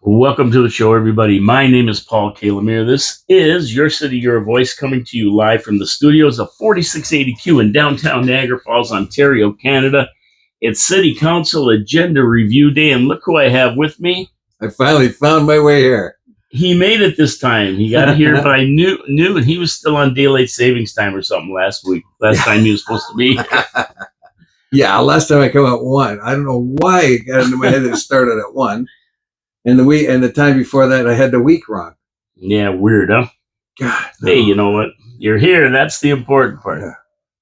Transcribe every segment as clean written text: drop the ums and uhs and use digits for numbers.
Welcome to the show, everybody. My name is Paul K. Lemire. This is Your City, Your Voice, coming to you live from the studios of 4680Q in downtown Niagara Falls, Ontario, Canada. It's City Council Agenda Review Day, and look who I have with me. I finally found my way here. He made it this time. He got here by noon, and he was still on daylight savings time or something last time he was supposed to be. Yeah, last time I come at 1. I don't know why it got into my head that it started at 1. And the time before that I had the week wrong. Yeah, weird, huh? God. No. Hey, you know what? You're here. That's the important part. Yeah.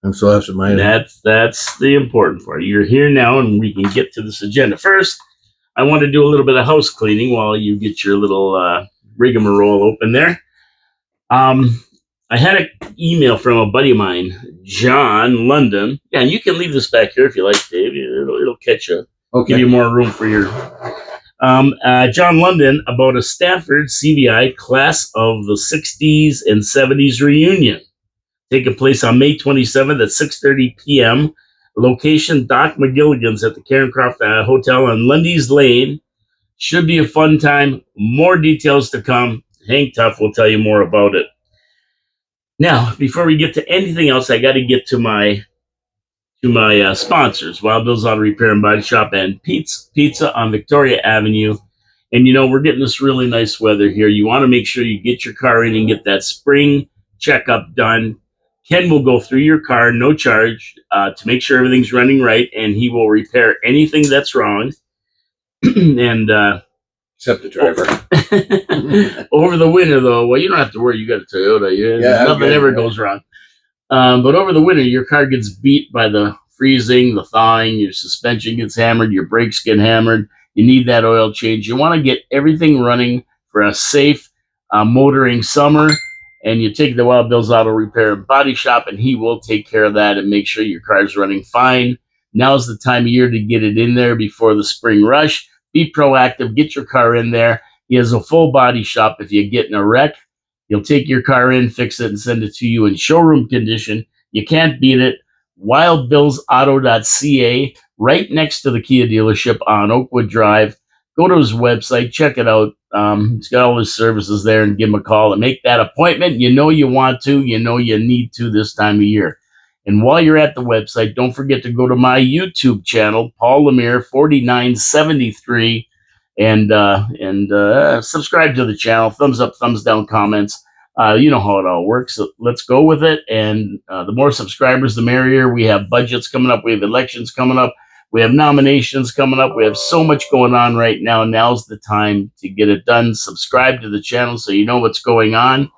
I'm so absent-minded. That's the important part. You're here now, and we can get to this agenda. First, I want to do a little bit of house cleaning while you get your little rigmarole open there. I had an email from a buddy of mine, John London. Yeah, and you can leave this back here if you like, Dave. It'll catch you. Okay. Give you more room for your... John London about a Stafford CVI class of the 60s and 70s reunion taking place on May 27th at 6:30 p.m. Location Doc McGilligan's at the Karen Croft Hotel on Lundy's Lane. Should be a fun time. More details to come. Hang tough. We'll tell you more about it. Now, before we get to anything else, I got to get to my sponsors, Wild Bill's Auto Repair and Body Shop and Pizza on Victoria Avenue. And, we're getting this really nice weather here. You want to make sure you get your car in and get that spring checkup done. Ken will go through your car, no charge, to make sure everything's running right, and he will repair anything that's wrong. And except the driver. Over the winter, though, well, you don't have to worry. You got a Toyota. Nothing ever goes wrong. But over the winter, your car gets beat by the freezing, the thawing, your suspension gets hammered, your brakes get hammered. You need that oil change. You want to get everything running for a safe motoring summer, and you take the Wild Bill's Auto Repair and Body Shop, and he will take care of that and make sure your car's running fine. Now's the time of year to get it in there before the spring rush. Be proactive. Get your car in there. He has a full body shop. If you get in a wreck, he'll take your car in, fix it, and send it to you in showroom condition. You can't beat it. WildBillsAuto.ca, right next to the Kia dealership on Oakwood Drive. Go to his website, check it out. He's got all his services there, and give him a call and make that appointment. You know you want to, you know you need to this time of year. And while you're at the website, don't forget to go to my YouTube channel, Paul Lemire 4973. And subscribe to the channel. Thumbs up, thumbs down, comments. You know how it all works. So let's go with it. And the more subscribers, the merrier. We have budgets coming up. We have elections coming up. We have nominations coming up. We have so much going on right now. Now's the time to get it done. Subscribe to the channel so you know what's going on.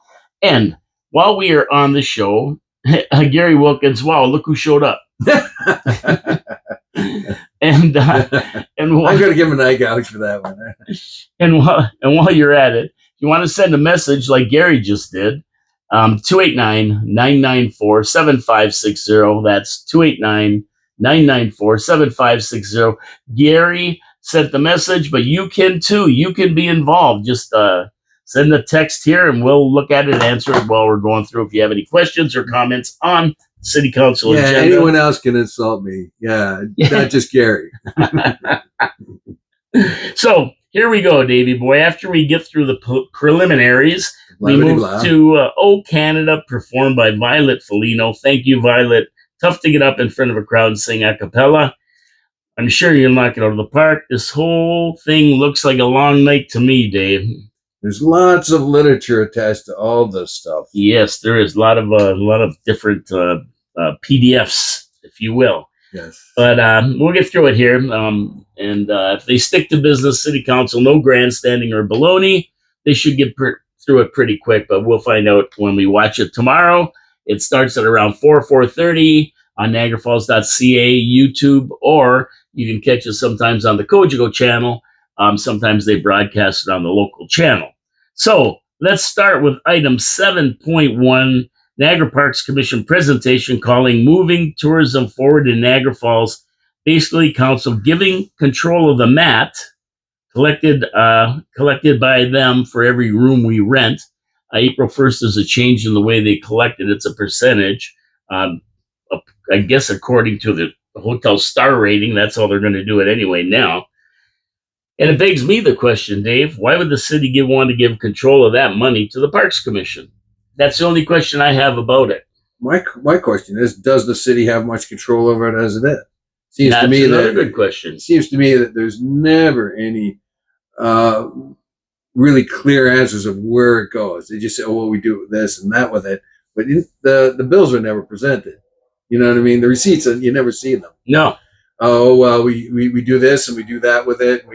And while we are on the show, Gary Wilkins, wow, look who showed up. And I'm going to give him an eye gouge for that one. And while you're at it, you want to send a message like Gary just did, 289-994-7560. That's 289-994-7560. Gary sent the message, but you can too. You can be involved. Just send a text here, and we'll look at it and answer it while we're going through. If you have any questions or comments on City Council agenda. Anyone else can insult me. Yeah, not just Gary. So here we go, Davey boy. After we get through the preliminaries, we move to "Oh Canada," performed by Violet Felino. Thank you, Violet. Tough to get up in front of a crowd and sing a cappella. I'm sure you'll knock it out of the park. This whole thing looks like a long night to me, Dave. There's lots of literature attached to all this stuff. Yes, there is a lot of different PDFs, if you will. Yes. But we'll get through it here. And if they stick to business, City Council, no grandstanding or baloney, they should get through it pretty quick. But we'll find out when we watch it tomorrow. It starts at around 4:30 on NiagaraFalls.ca, YouTube, or you can catch us sometimes on the Cogeco channel. Sometimes they broadcast it on the local channel. So let's start with item 7.1, Niagara Parks Commission presentation calling Moving Tourism Forward in Niagara Falls. Basically, council giving control of the mat collected by them for every room we rent. April 1st is a change in the way they collect it. It's a percentage. I guess according to the hotel star rating, that's how they're going to do it anyway now. And it begs me the question, Dave, why would the city want to give control of that money to the Parks Commission? That's the only question I have about it. My question is, does the city have much control over it as it is? That's another good question. It seems to me that there's never any really clear answers of where it goes. They just say, "Oh, well, we do this and that with it," but the bills are never presented. You know what I mean? The receipts, you never see them. No. Oh, well, we do this and we do that with it.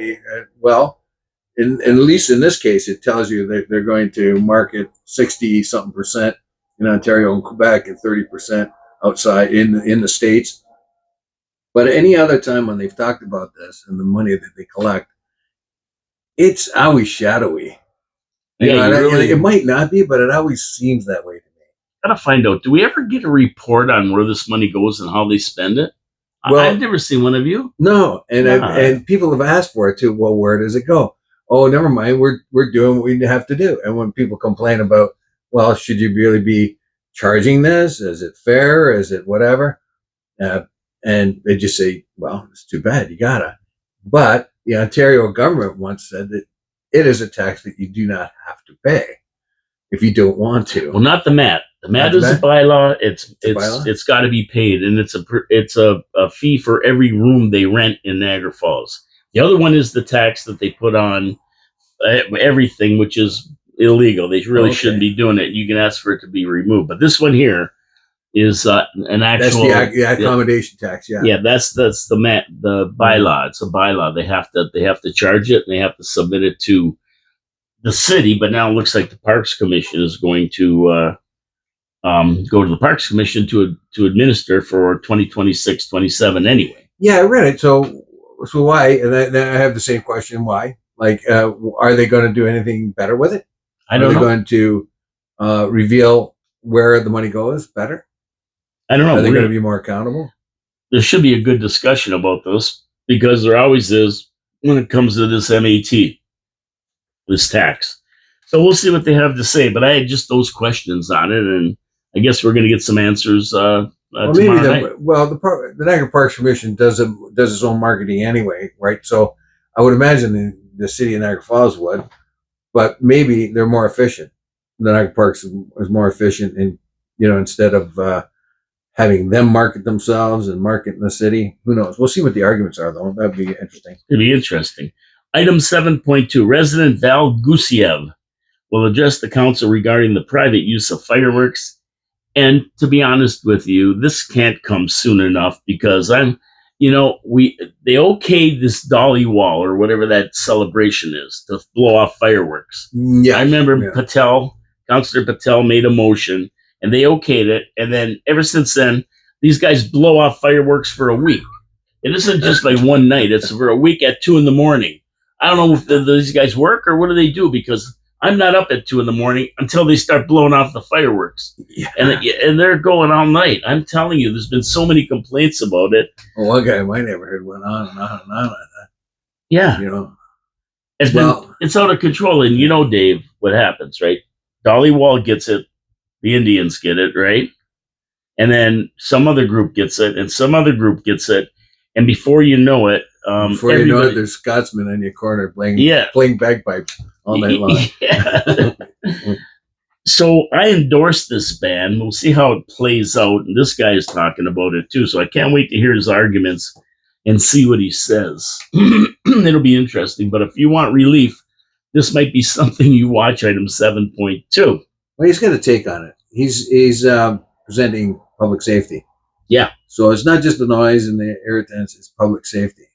And at least in this case, it tells you that they're going to market 60 something percent in Ontario and Quebec and 30% outside in the States. But any other time when they've talked about this and the money that they collect, it's always shadowy. It might not be, but it always seems that way to me. Gotta find out. Do we ever get a report on where this money goes and how they spend it? Well, I've never seen one of you. No, and people have asked for it too. Well, where does it go? Oh, never mind. We're doing what we have to do. And when people complain about, well, should you really be charging this? Is it fair? Is it whatever? And they just say, well, it's too bad. You gotta. But the Ontario government once said that it is a tax that you do not have to pay if you don't want to. Well, not the MAT. The MAT is a bylaw. It's got to be paid, and it's a fee for every room they rent in Niagara Falls. The other one is the tax that they put on everything, which is illegal. They really shouldn't be doing it. You can ask for it to be removed, but this one here is an actual. That's the accommodation tax. Yeah. Yeah, that's the MAT, the bylaw. It's a bylaw. They have to charge it, and they have to submit it to the city. But now it looks like the Parks Commission is going to go to the Parks Commission to administer for 2026-27 anyway. Yeah, I read it. So why? And then I have the same question. Why? Like, are they going to do anything better with it? I don't know. Are they going to reveal where the money goes better? I don't know. Are they going to be more accountable? There should be a good discussion about this because there always is when it comes to this MAT, this tax. So we'll see what they have to say. But I had just those questions on it, and I guess we're going to get some answers tomorrow night. The Niagara Parks Commission does its own marketing anyway, right? So I would imagine the city of Niagara Falls would, but maybe they're more efficient. The Niagara Parks is more efficient, and instead of having them market themselves and market in the city, who knows? We'll see what the arguments are, though. That'd be interesting. It'd be interesting. Item 7.2, Resident Val Gusiev will address the council regarding the private use of fireworks. And to be honest with you, this can't come soon enough because they okayed this Dolly Wall or whatever that celebration is to blow off fireworks. Yeah, I remember Councillor Patel made a motion and they okayed it. And then ever since then, these guys blow off fireworks for a week. It isn't just like one night. It's for a week at 2 a.m. I don't know if these guys work or what do they do, because I'm not up at 2 a.m. until they start blowing off the fireworks. Yeah. And they're going all night. I'm telling you, there's been so many complaints about it. Well, one guy in my neighborhood went on and on and on. Yeah. It's out of control. And Dave, what happens, right? Dolly Wall gets it. The Indians get it, right? And then some other group gets it, and some other group gets it. And before you know it, there's Scotsmen in your corner playing bagpipes all night long. Yeah. So I endorse this ban. We'll see how it plays out. And this guy is talking about it too. So I can't wait to hear his arguments and see what he says. It'll be interesting. But if you want relief, this might be something you watch. Item 7.2. Well, he's got a take on it. He's presenting public safety. Yeah. So it's not just the noise and the irritants; it's public safety.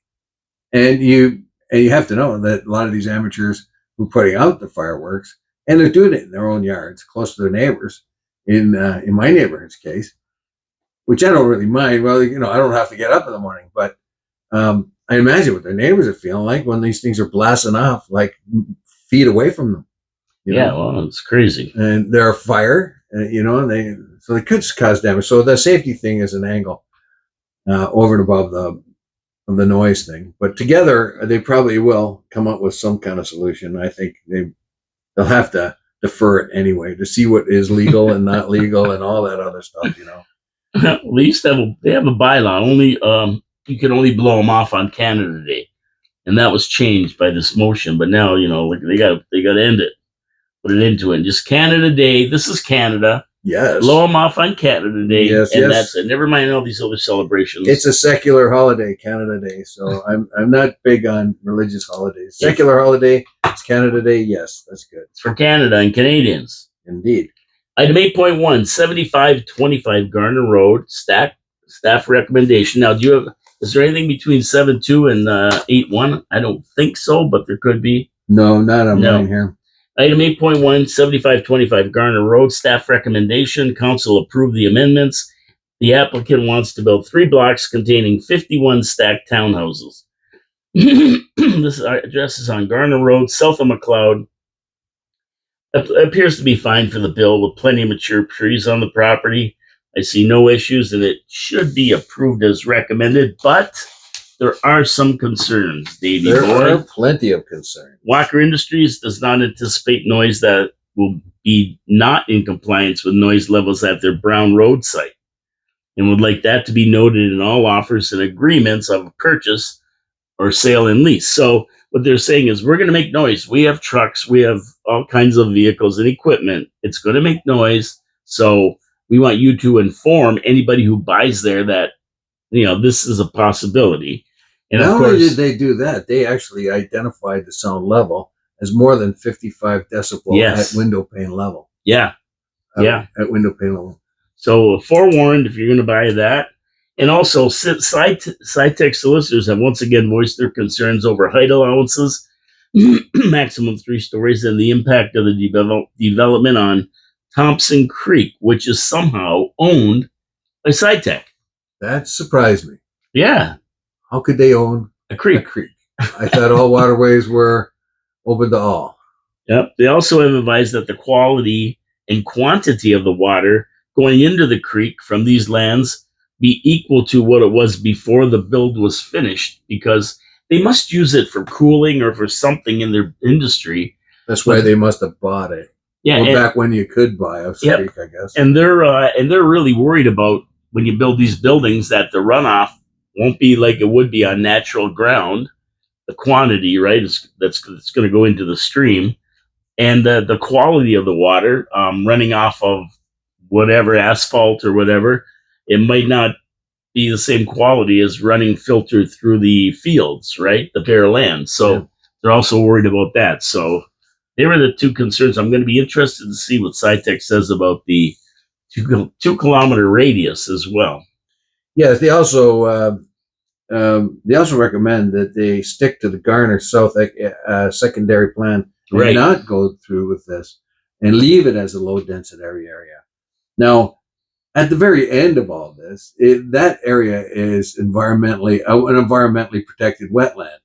And you have to know that a lot of these amateurs who are putting out the fireworks, and they're doing it in their own yards, close to their neighbors. In my neighborhood's case, which I don't really mind. Well, I don't have to get up in the morning, but I imagine what their neighbors are feeling like when these things are blasting off like feet away from them. Well, it's crazy. And they're fire, so they could cause damage. So the safety thing is an angle over and above the noise thing. But together, they probably will come up with some kind of solution. I think they'll have to defer it anyway to see what is legal and not legal and all that other stuff. They have a bylaw. You can only blow them off on Canada Day. and that was changed by this motion. But now, like they got to end it, put it into it. Just Canada Day. This is Canada. Yes. Blow them off on Canada Day, Yes, and yes. that's it. Never mind all these other celebrations. It's a secular holiday, Canada Day. So I'm not big on religious holidays. Secular holiday, it's Canada Day. Yes, that's good. It's for Canada and Canadians. Indeed. Item 8.1, 7525 Garner Road, staff recommendation. Now, is there anything between 7.2 and 8.1? I don't think so, but there could be. No, not on mine here. Item 8.1, 7525 Garner Road, staff recommendation. Council approved the amendments. The applicant wants to build 3 blocks containing 51 stacked townhouses. This address is on Garner Road, south of McLeod. It appears to be fine for the bill with plenty of mature trees on the property. I see no issues, and it should be approved as recommended, but there are some concerns, Davey. There are plenty of concerns. Walker Industries does not anticipate noise that will be not in compliance with noise levels at their Brown Road site, and would like that to be noted in all offers and agreements of purchase or sale and lease. So what they're saying is, we're going to make noise. We have trucks, we have all kinds of vehicles and equipment. It's going to make noise. So we want you to inform anybody who buys there that, this is a possibility. And not of course, only did they do that, they actually identified the sound level as more than 55 decibel at window pane level. Yeah. At window pane level. So forewarned if you're going to buy that. And also, SciTech solicitors have once again voiced their concerns over height allowances, maximum 3 stories, and the impact of the development on Thompson Creek, which is somehow owned by SciTech. That surprised me. Yeah. How could they own a creek? I thought all waterways were open to all. Yep. They also have advised that the quality and quantity of the water going into the creek from these lands be equal to what it was before the build was finished, because they must use it for cooling or for something in their industry. That's why they must have bought it. Yeah, back when you could buy a creek, I guess. And they're really worried about, when you build these buildings, that the runoff won't be like it would be on natural ground. The quantity, right, that's going to go into the stream, and the quality of the water running off of whatever asphalt or whatever, it might not be the same quality as running filtered through the fields, right? The bare land. So they're also worried about that. So they were the 2 concerns. I'm going to be interested to see what SciTech says about the 2 kilometer radius as well. Yes, they also recommend that they stick to the Garner South secondary plan and not go through with this, and leave it as a low density area. Now, at the very end of all this, that area is an environmentally protected wetland.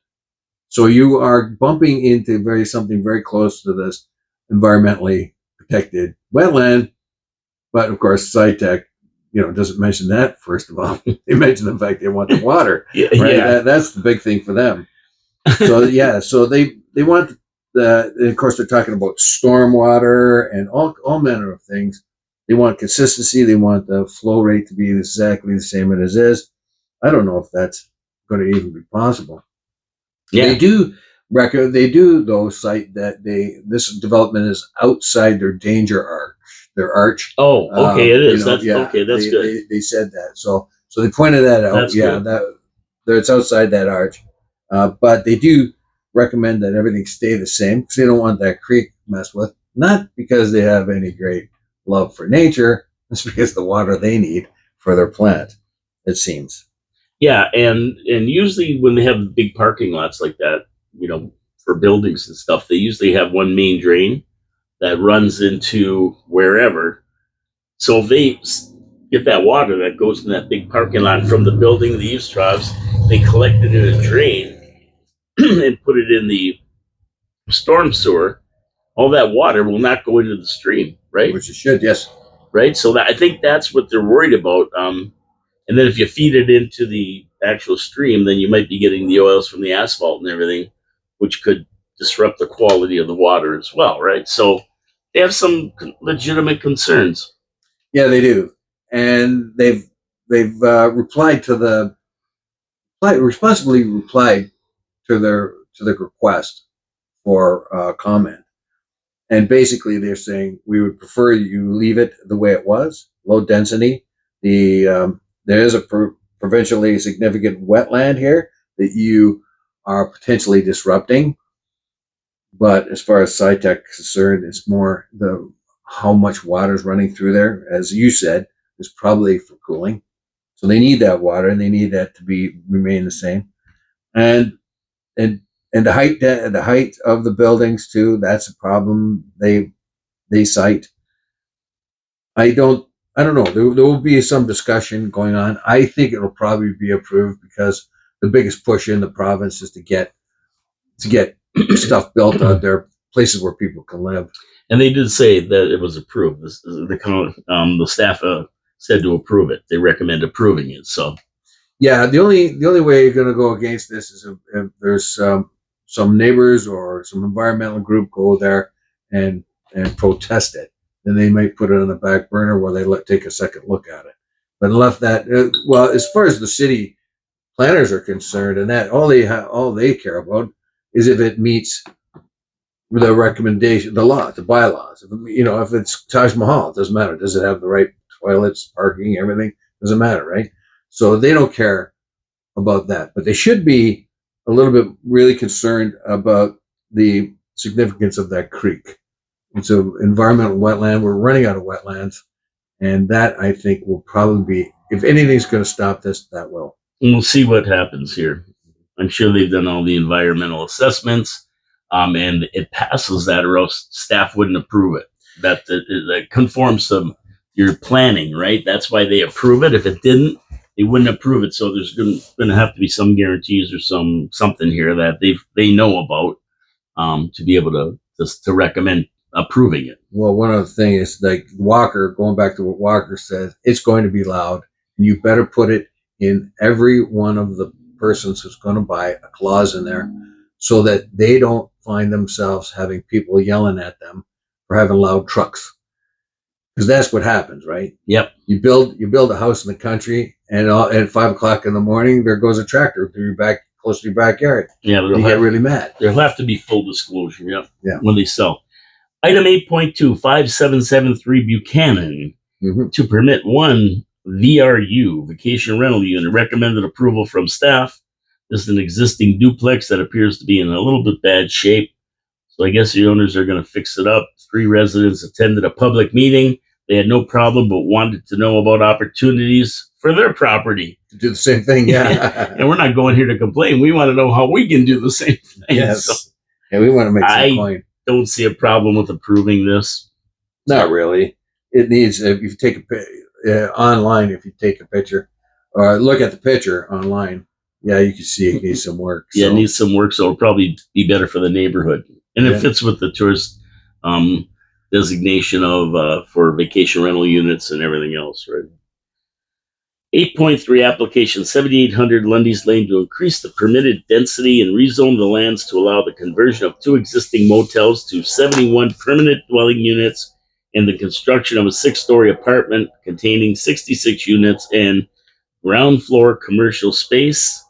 So you are bumping into something very close to this environmentally protected wetland. But of course, SciTech, doesn't mention that. First of all, they mention the fact they want the water. That's the big thing for them. So so they want and of course they're talking about stormwater and all manner of things. They want consistency. They want the flow rate to be exactly the same as it is. I don't know if that's going to even be possible. Yeah. They do though cite that this development is outside their danger arch. Oh, okay, it is. That's good. They said that. So they pointed that out. That's good. That it's outside that arch. But they do recommend that everything stay the same, because they don't want that creek messed with. Not because they have any great love for nature, it's because the water they need for their plant, it seems. Yeah, and usually when they have big parking lots like that, for buildings and stuff, they usually have one main drain that runs into wherever. So if they get that water that goes in that big parking lot from the building, the eaves troughs, they collect it in a drain and put it in the storm sewer, all that water will not go into the stream, right? Which it should, yes. Right? So I think that's what they're worried about. And then if you feed it into the actual stream, then you might be getting the oils from the asphalt and everything, which could disrupt the quality of the water as well, right? So they have some legitimate concerns. Yeah, they do. And they've responsibly replied to their request for comment. And basically, they're saying we would prefer you leave it the way it was, low density. There is a provincially significant wetland here that you are potentially disrupting. But as far as SciTech is concerned, it's more the how much water is running through there. As you said, is probably for cooling. So they need that water, and they need that to remain the same. And and the height of the buildings too. That's a problem they cite. I don't know. There will be some discussion going on. I think it'll probably be approved because the biggest push in the province is to get stuff built out there, places where people can live. And they did say that it was approved. The staff said to approve it. They recommend approving it. So yeah, the only way you're going to go against this is if there's some neighbors or some environmental group go there and protest it. Then they might put it on the back burner while they take a second look at it. But left that well, as far as the city planners are concerned, and that all they care about is if it meets the recommendation, the bylaws. If it's Taj Mahal, it doesn't matter. Does it have the right toilets, parking, everything? Doesn't matter, right? So they don't care about that, but they should be a little bit really concerned about the significance of that creek. It's an environmental wetland. We're running out of wetlands, and that I think will probably be, if anything's going to stop this, that will. And we'll see what happens here. I'm sure they've done all the environmental assessments, and it passes that, or else staff wouldn't approve it. That conforms to your planning, right? That's why they approve it. If it didn't, they wouldn't approve it. So there's going to have to be some guarantees or something here that they know about to be able to recommend approving it. Well, one other thing is like Walker, going back to what Walker says, it's going to be loud, and you better put it in every one of the persons who's going to buy a clause in there so that they don't find themselves having people yelling at them for having loud trucks. Because that's what happens, right? Yep. You build a house in the country, and at 5 o'clock in the morning, there goes a tractor through close to your backyard. Yeah, you get really mad. There'll have to be full disclosure. Yep. Yeah. When they sell. Item 8.2, 5773 Buchanan, to permit one VRU, vacation rental unit, recommended approval from staff. This is an existing duplex that appears to be in a little bit bad shape. So I guess the owners are going to fix it up. 3 residents attended a public meeting. They had no problem, but wanted to know about opportunities for their property. To do the same thing, yeah. And we're not going here to complain. We want to know how we can do the same thing. Yes. So yeah, we want to make some coin. Don't see a problem with approving this. Not really. It needs, if you take online, if you take a picture or look at the picture online, yeah, you can see it needs some work. Yeah, it needs some work, so it'll probably be better for the neighborhood. And it fits with the tourist designation of for vacation rental units and everything else, right? 8.3 application 7800 Lundy's Lane to increase the permitted density and rezone the lands to allow the conversion of 2 existing motels to 71 permanent dwelling units and the construction of a 6-story apartment containing 66 units and ground floor commercial space.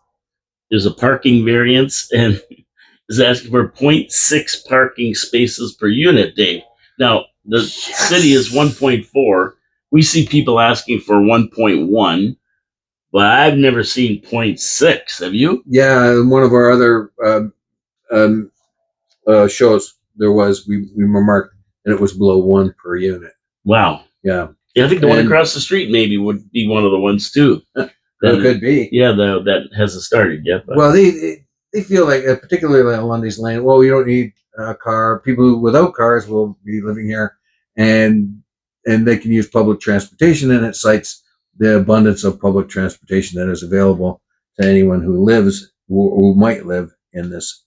There's a parking variance and is asking for 0.6 parking spaces per unit, Dave. Now, the city is 1.4. We see people asking for 1.1, but I've never seen 0.6. Have you? Yeah, in one of our other shows, we remarked that it was below 1 per unit. Wow. Yeah. Yeah, I think the one across the street maybe would be one of the ones too. That could be. Yeah, that hasn't started yet. But. Well, they feel like, particularly on Lundy's Lane, well, you don't need a car. People without cars will be living here, and they can use public transportation, and it cites the abundance of public transportation that is available to anyone who who might live in this.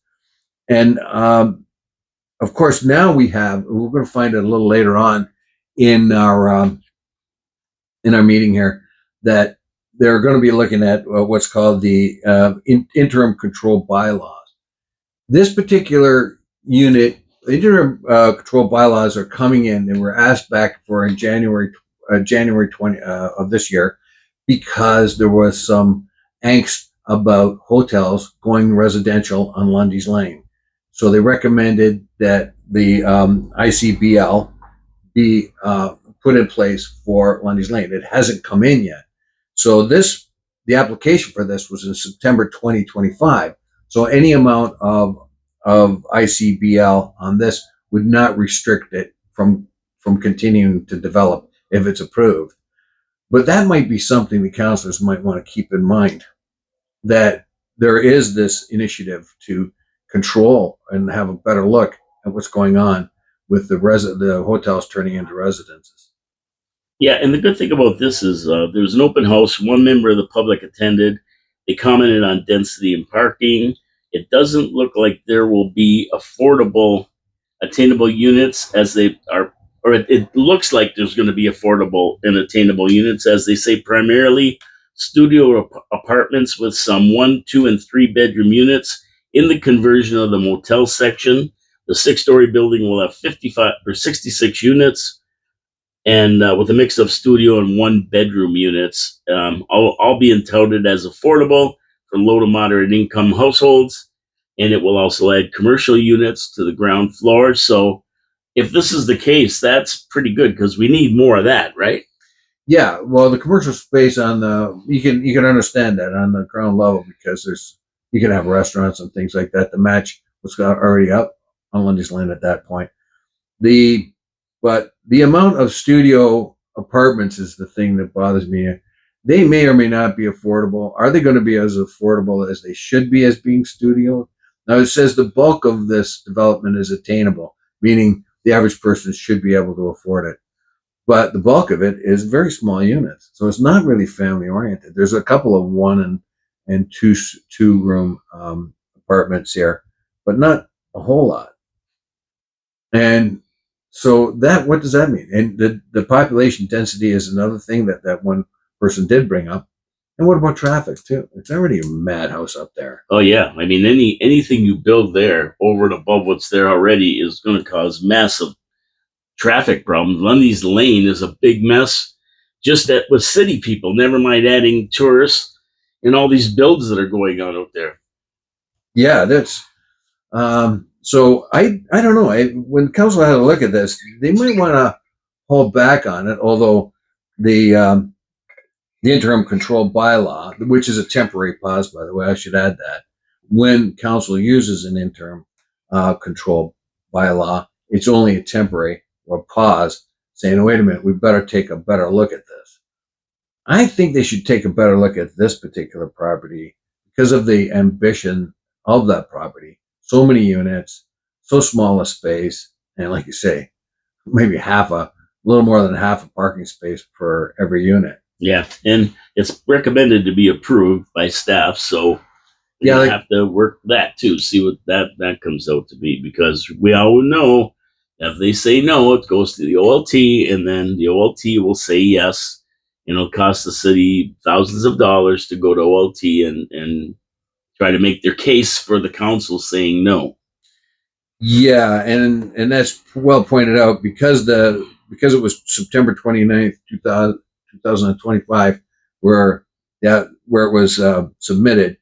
And of course, now we're going to find it a little later on in our meeting here that they're going to be looking at what's called the interim control bylaws. This particular unit, interim control bylaws are coming in, and were asked back for in January 20 of this year because there was some angst about hotels going residential on Lundy's Lane. So they recommended that the ICBL be put in place for Lundy's Lane. It hasn't come in yet. So the application for this was in September 2025. So any amount of ICBL on this would not restrict it from continuing to develop if it's approved. But that might be something the councilors might want to keep in mind, that there is this initiative to control and have a better look at what's going on with the hotels turning into residences. Yeah, and the good thing about this is there was an open house. One member of the public attended. They commented on density and parking. It doesn't look like there will be affordable, attainable units as they are, or it looks like there's going to be affordable and attainable units, as they say, primarily studio apartments with some 1, 2, and 3 bedroom units. In the conversion of the motel section, the 6-story building will have 55 or 66 units, and with a mix of studio and 1 bedroom units, all being touted as affordable for low to moderate income households. And it will also add commercial units to the ground floor. So if this is the case, that's pretty good, because we need more of that, right? Yeah, well, the commercial space on the you can understand that on the ground level, because you can have restaurants and things like that to match what's already up on Lundy's Lane at that point. But the amount of studio apartments is the thing that bothers me. They may or may not be affordable. Are they going to be as affordable as they should be as being studio? Now it says the bulk of this development is attainable, meaning the average person should be able to afford it. But the bulk of it is very small units, so it's not really family oriented. There's a couple of 1 and 2 room apartments here, but not a whole lot. And so what does that mean? And the population density is another thing that one person did bring up. And what about traffic too? It's already a madhouse up there. Oh yeah, I mean anything you build there over and above what's there already is going to cause massive traffic problems. Lundy's Lane is a big mess, just that with city people. Never mind adding tourists and all these builds that are going on out there. Yeah, that's so I don't know. When council had a look at this, they might want to hold back on it. Although the interim control bylaw, which is a temporary pause, by the way, I should add that when council uses an interim control bylaw, it's only a temporary or pause, saying, "Wait a minute, we better take a better look at this." I think they should take a better look at this particular property because of the ambition of that property. So many units, so small a space, and like you say, maybe a little more than half a parking space per every unit. Yeah, and it's recommended to be approved by staff, so we have to work that too, see what that comes out to be, because we all know if they say no, it goes to the OLT, and then the OLT will say yes. It'll cost the city thousands of dollars to go to OLT and try to make their case for the council saying no. Yeah, and that's well pointed out, because it was September 29th, 2025, where it was submitted.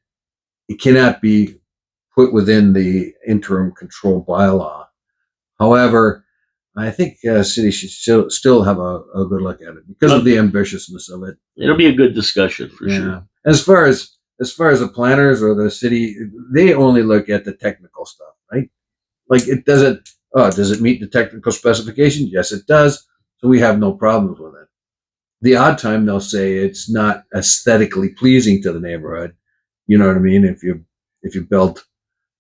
It cannot be put within the interim control bylaw. However, I think city should still have a good look at it because of the ambitiousness of it. It'll be a good discussion for sure. As far as the planners or the city, they only look at the technical stuff, right? Like it doesn't. Oh, does it meet the technical specifications? Yes, it does. So we have no problems with it. The odd time they'll say it's not aesthetically pleasing to the neighborhood. You know what I mean? If you built,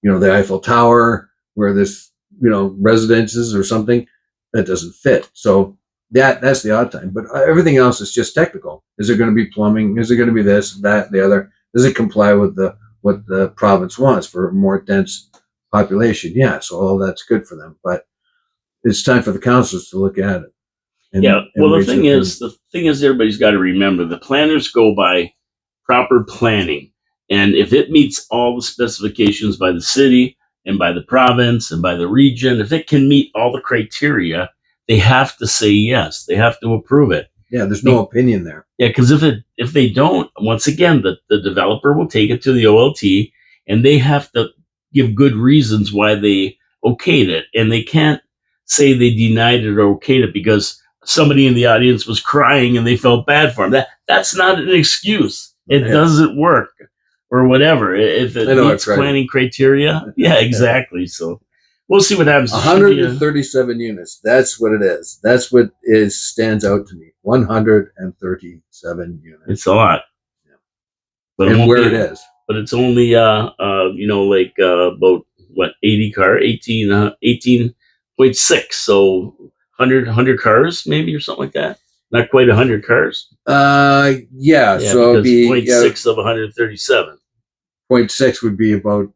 the Eiffel Tower where there's, residences or something, that doesn't fit. So that's the odd time. But everything else is just technical. Is it going to be plumbing? Is it going to be this, that, the other? Does it comply with what the province wants for a more dense population? Yeah, so all that's good for them. But it's time for the councils to look at it. The thing is, everybody's got to remember the planners go by proper planning, and if it meets all the specifications by the city and by the province and by the region, if it can meet all the criteria, they have to say yes. They have to approve it. Yeah, there's no opinion there. Yeah, because if they don't, once again, the developer will take it to the OLT, and they have to give good reasons why they okayed it, and they can't say they denied it or okayed it because somebody in the audience was crying and they felt bad for him. That's not an excuse. It Yeah. doesn't work, or whatever. If it I know, meets I've tried it. planning criteria, yeah, exactly. So we'll see what happens. 137 units. That's what it is. That's what stands out to me. 137 units. It's a lot. Yeah. But And where be, it is. But it's only like about what 18.6, so 100 cars maybe or something like that. Not quite 100 cars. Yeah, so it'd be 0.6 of 137. 0.6 would be about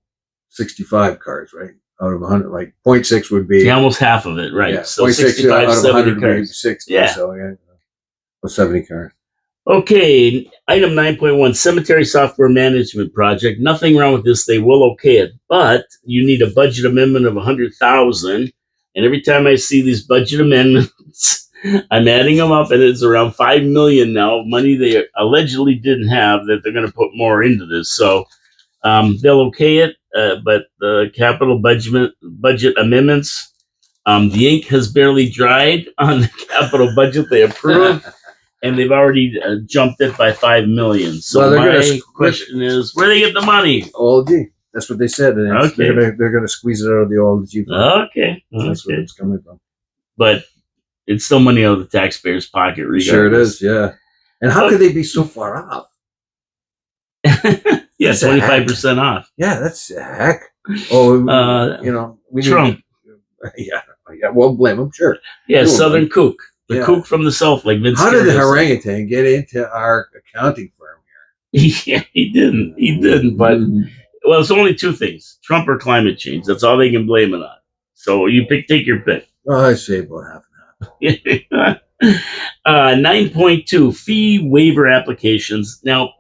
65 cars, right? Out of 100, like 0.6 would be almost half of it, right? Yeah, So 0.6 65, out of 70 100 cars. would be 60. Yeah. So yeah, 70 cars. Okay, item 9.1, cemetery software management project. Nothing wrong with this. They will okay it, but you need a budget amendment of 100,000. And every time I see these budget amendments, I'm adding them up, and it's around 5 million now of money they allegedly didn't have that they're going to put more into this. So they'll okay it, but the capital budget amendments, the ink has barely dried on the capital budget they approved. And they've already jumped it by 5 million. So my question is, where do they get the money? OLG. That's what they said. And Okay. They're going to squeeze it out of the OLG fund. Okay. That's where it's coming from. But it's still money out of the taxpayer's pocket, regardless. Sure it is, yeah. And how could they be so far off? Yeah, 25% off. Yeah, that's a heck. Oh, we Trump. Yeah, we'll blame them, sure. Yeah, Southern Kook. The kook from the south, like Vince. How did the orangutan get into our accounting firm here? Yeah, he didn't. But well, it's only two things: Trump or climate change. That's all they can blame it on. So you take your pick. Well, I say about half and half. 9.2 fee waiver applications. Now,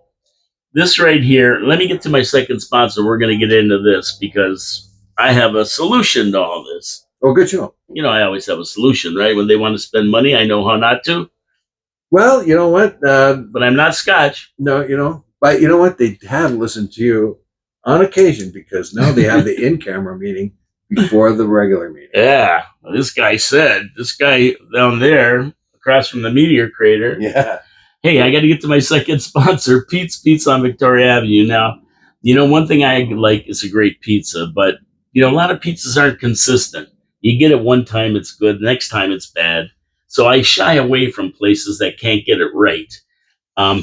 this right here. Let me get to my second sponsor. We're going to get into this because I have a solution to all this. Oh, good show. I always have a solution, right? When they want to spend money, I know how not to. Well, you know what? But I'm not Scotch. No, but you know what? They have listened to you on occasion because now they have the in-camera meeting before the regular meeting. Yeah. This guy down there across from the meteor crater. Yeah. Hey, I got to get to my second sponsor, Pete's Pizza on Victoria Avenue. Now, one thing I like is a great pizza, but a lot of pizzas aren't consistent. You get it one time, it's good. Next time, it's bad. So I shy away from places that can't get it right.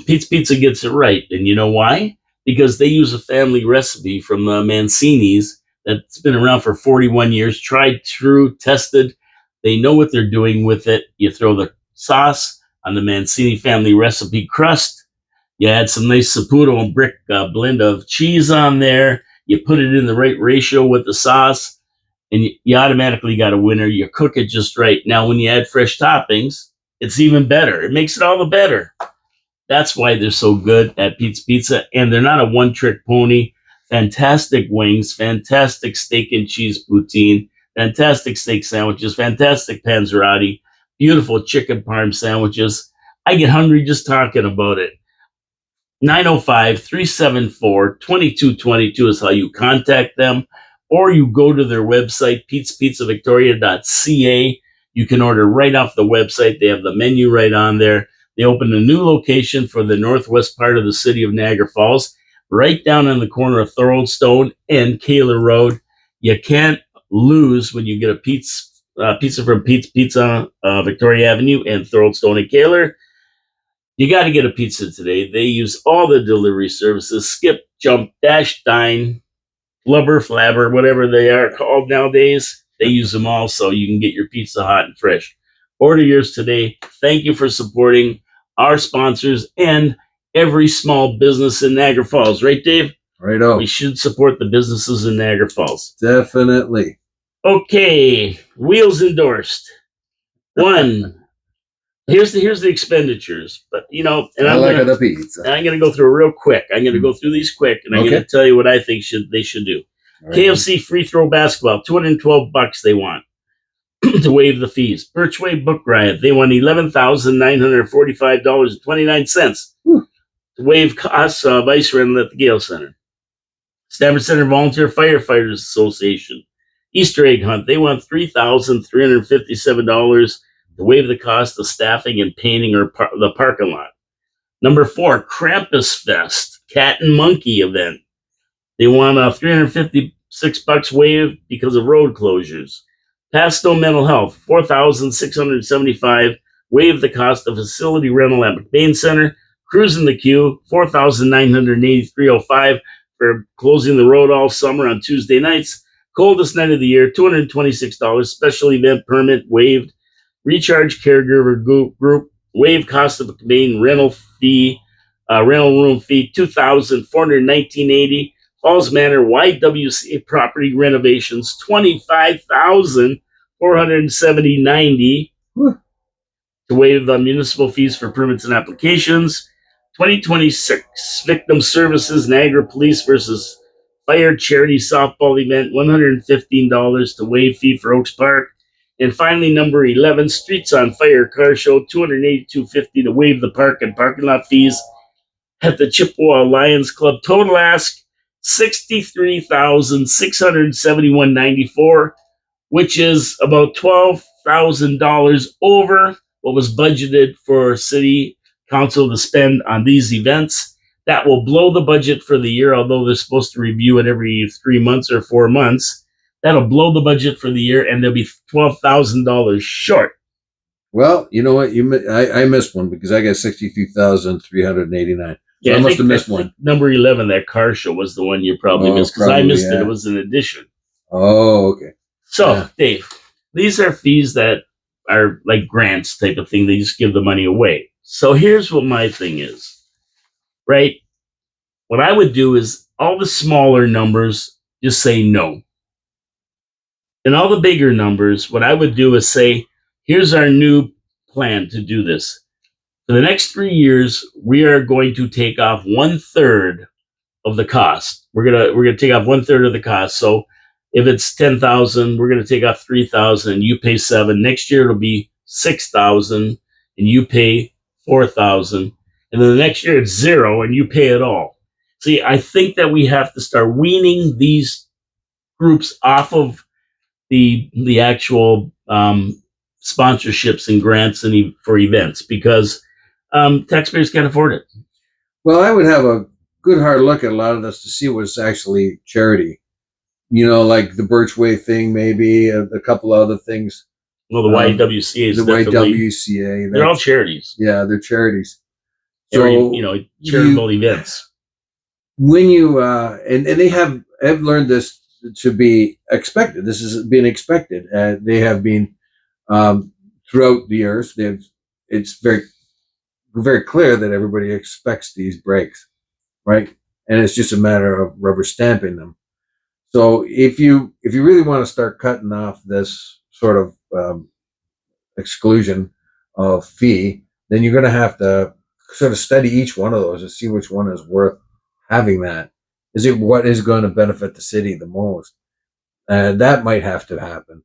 Pete's Pizza gets it right. And you know why? Because they use a family recipe from the Mancini's that's been around for 41 years, tried, true, tested. They know what they're doing with it. You throw the sauce on the Mancini family recipe crust. You add some nice Saputo and brick blend of cheese on there. You put it in the right ratio with the sauce, and you automatically got a winner. You cook it just right. Now, when you add fresh toppings, it's even better. It makes it all the better. That's why they're so good at Pete's Pizza, and they're not a one-trick pony. Fantastic wings, fantastic steak and cheese poutine, fantastic steak sandwiches, fantastic panzerotti, beautiful chicken parm sandwiches. I get hungry just talking about it. 905-374-2222 is how you contact them, or you go to their website, petespizzavictoria.ca. You can order right off the website. They have the menu right on there. They opened a new location for the northwest part of the city of Niagara Falls, right down on the corner of Thorold Stone and Kaler Road. You can't lose when you get a pizza from Pete's Pizza, Victoria Avenue and Thorold Stone and Kaler. You got to get a pizza today. They use all the delivery services: Skip, Jump, Dash, Dine, Flubber, Flabber, whatever they are called nowadays. They use them all, so you can get your pizza hot and fresh. Order yours today. Thank you for supporting our sponsors and every small business in Niagara Falls. Right, Dave? Right on. We should support the businesses in Niagara Falls. Definitely. Okay. Wheels endorsed. One. Here's the expenditures, but and I'm the pizza. I'm gonna go through real quick. I'm gonna go through these quick, and I'm gonna tell you what I think they should do. Right. KFC free throw basketball, $212 they want. to waive the fees. Birchway Book Riot, they want $11,945.29 Whew. to waive costs of ice rental at the Gale Center. Stafford Center Volunteer Firefighters Association, Easter egg hunt, they want $3,357 to waive the cost of staffing and painting or the parking lot. Number 4, Krampus Fest, cat and monkey event. They want $356 waived because of road closures. Pasto Mental Health, $4,675, waive the cost of facility rental at McBain Center. Cruising the Queue, $4,983.05 for closing the road all summer on Tuesday nights. Coldest night of the year, $226. Special event permit waived. Recharge Caregiver Group, waive cost of McBain rental fee, rental room fee, $2,419.80. Falls Manor YWCA property renovations, $25,470.90 to waive municipal fees for permits and applications. 2026 Victim Services Niagara Police versus Fire Charity Softball Event, $115 to waive fee for Oaks Park. And finally, number 11, Streets on Fire Car Show, $282.50 to waive the park and parking lot fees at the Chippewa Lions Club. Total ask $63,671.94, which is about $12,000 over what was budgeted for city council to spend on these events. That will blow the budget for the year, although they're supposed to review it every 3 months or 4 months. That'll blow the budget for the year, and they'll be $12,000 short. Well, you know what? I missed one because I got 63,389. So Yeah, I must have missed one. Number 11, that car show, was the one you probably missed because I missed it. It was an addition. Oh, okay. So, yeah. Dave, these are fees that are like grants type of thing. They just give the money away. So here's what my thing is, right? What I would do is all the smaller numbers, just say no. And all the bigger numbers, what I would do is say, here's our new plan to do this. For the next 3 years, we are going to take off 1/3 of the cost. We're gonna take off 1/3 of the cost. So if it's 10,000, we're gonna take off 3,000. You pay 7. Next year it'll be 6,000, and you pay 4,000. And then the next year it's 0, and you pay it all. See, I think that we have to start weaning these groups off of the actual sponsorships and grants and for events because taxpayers can't afford it. Well, I would have a good hard look at a lot of this to see what's actually charity. You know, like the Birchway thing, maybe a couple other things. Well, the YWCA is YWCA. They're all charities. Yeah, they're charities. So charitable events. When you and they have learned this to be expected. This is being expected. They have been throughout the years. It's very, very clear that everybody expects these breaks, right? And it's just a matter of rubber stamping them. So if you really want to start cutting off this sort of exclusion of fee, then you're going to have to sort of study each one of those and see which one is worth having. That is it. What is going to benefit the city the most? That might have to happen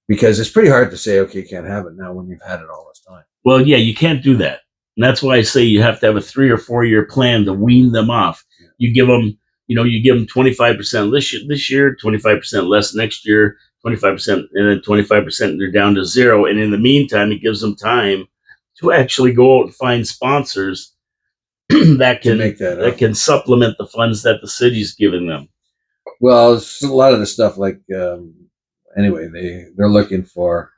because it's pretty hard to say, okay, you can't have it now when you've had it all this time. Well, yeah, you can't do that. And that's why I say you have to have a 3 or 4 year plan to wean them off. Yeah. You give them 25% this year, 25% less next year, 25%, and then 25% they're down to 0. And in the meantime, it gives them time to actually go out and find sponsors that can supplement the funds that the city's giving them. Well, it's a lot of the stuff like anyway, they're looking for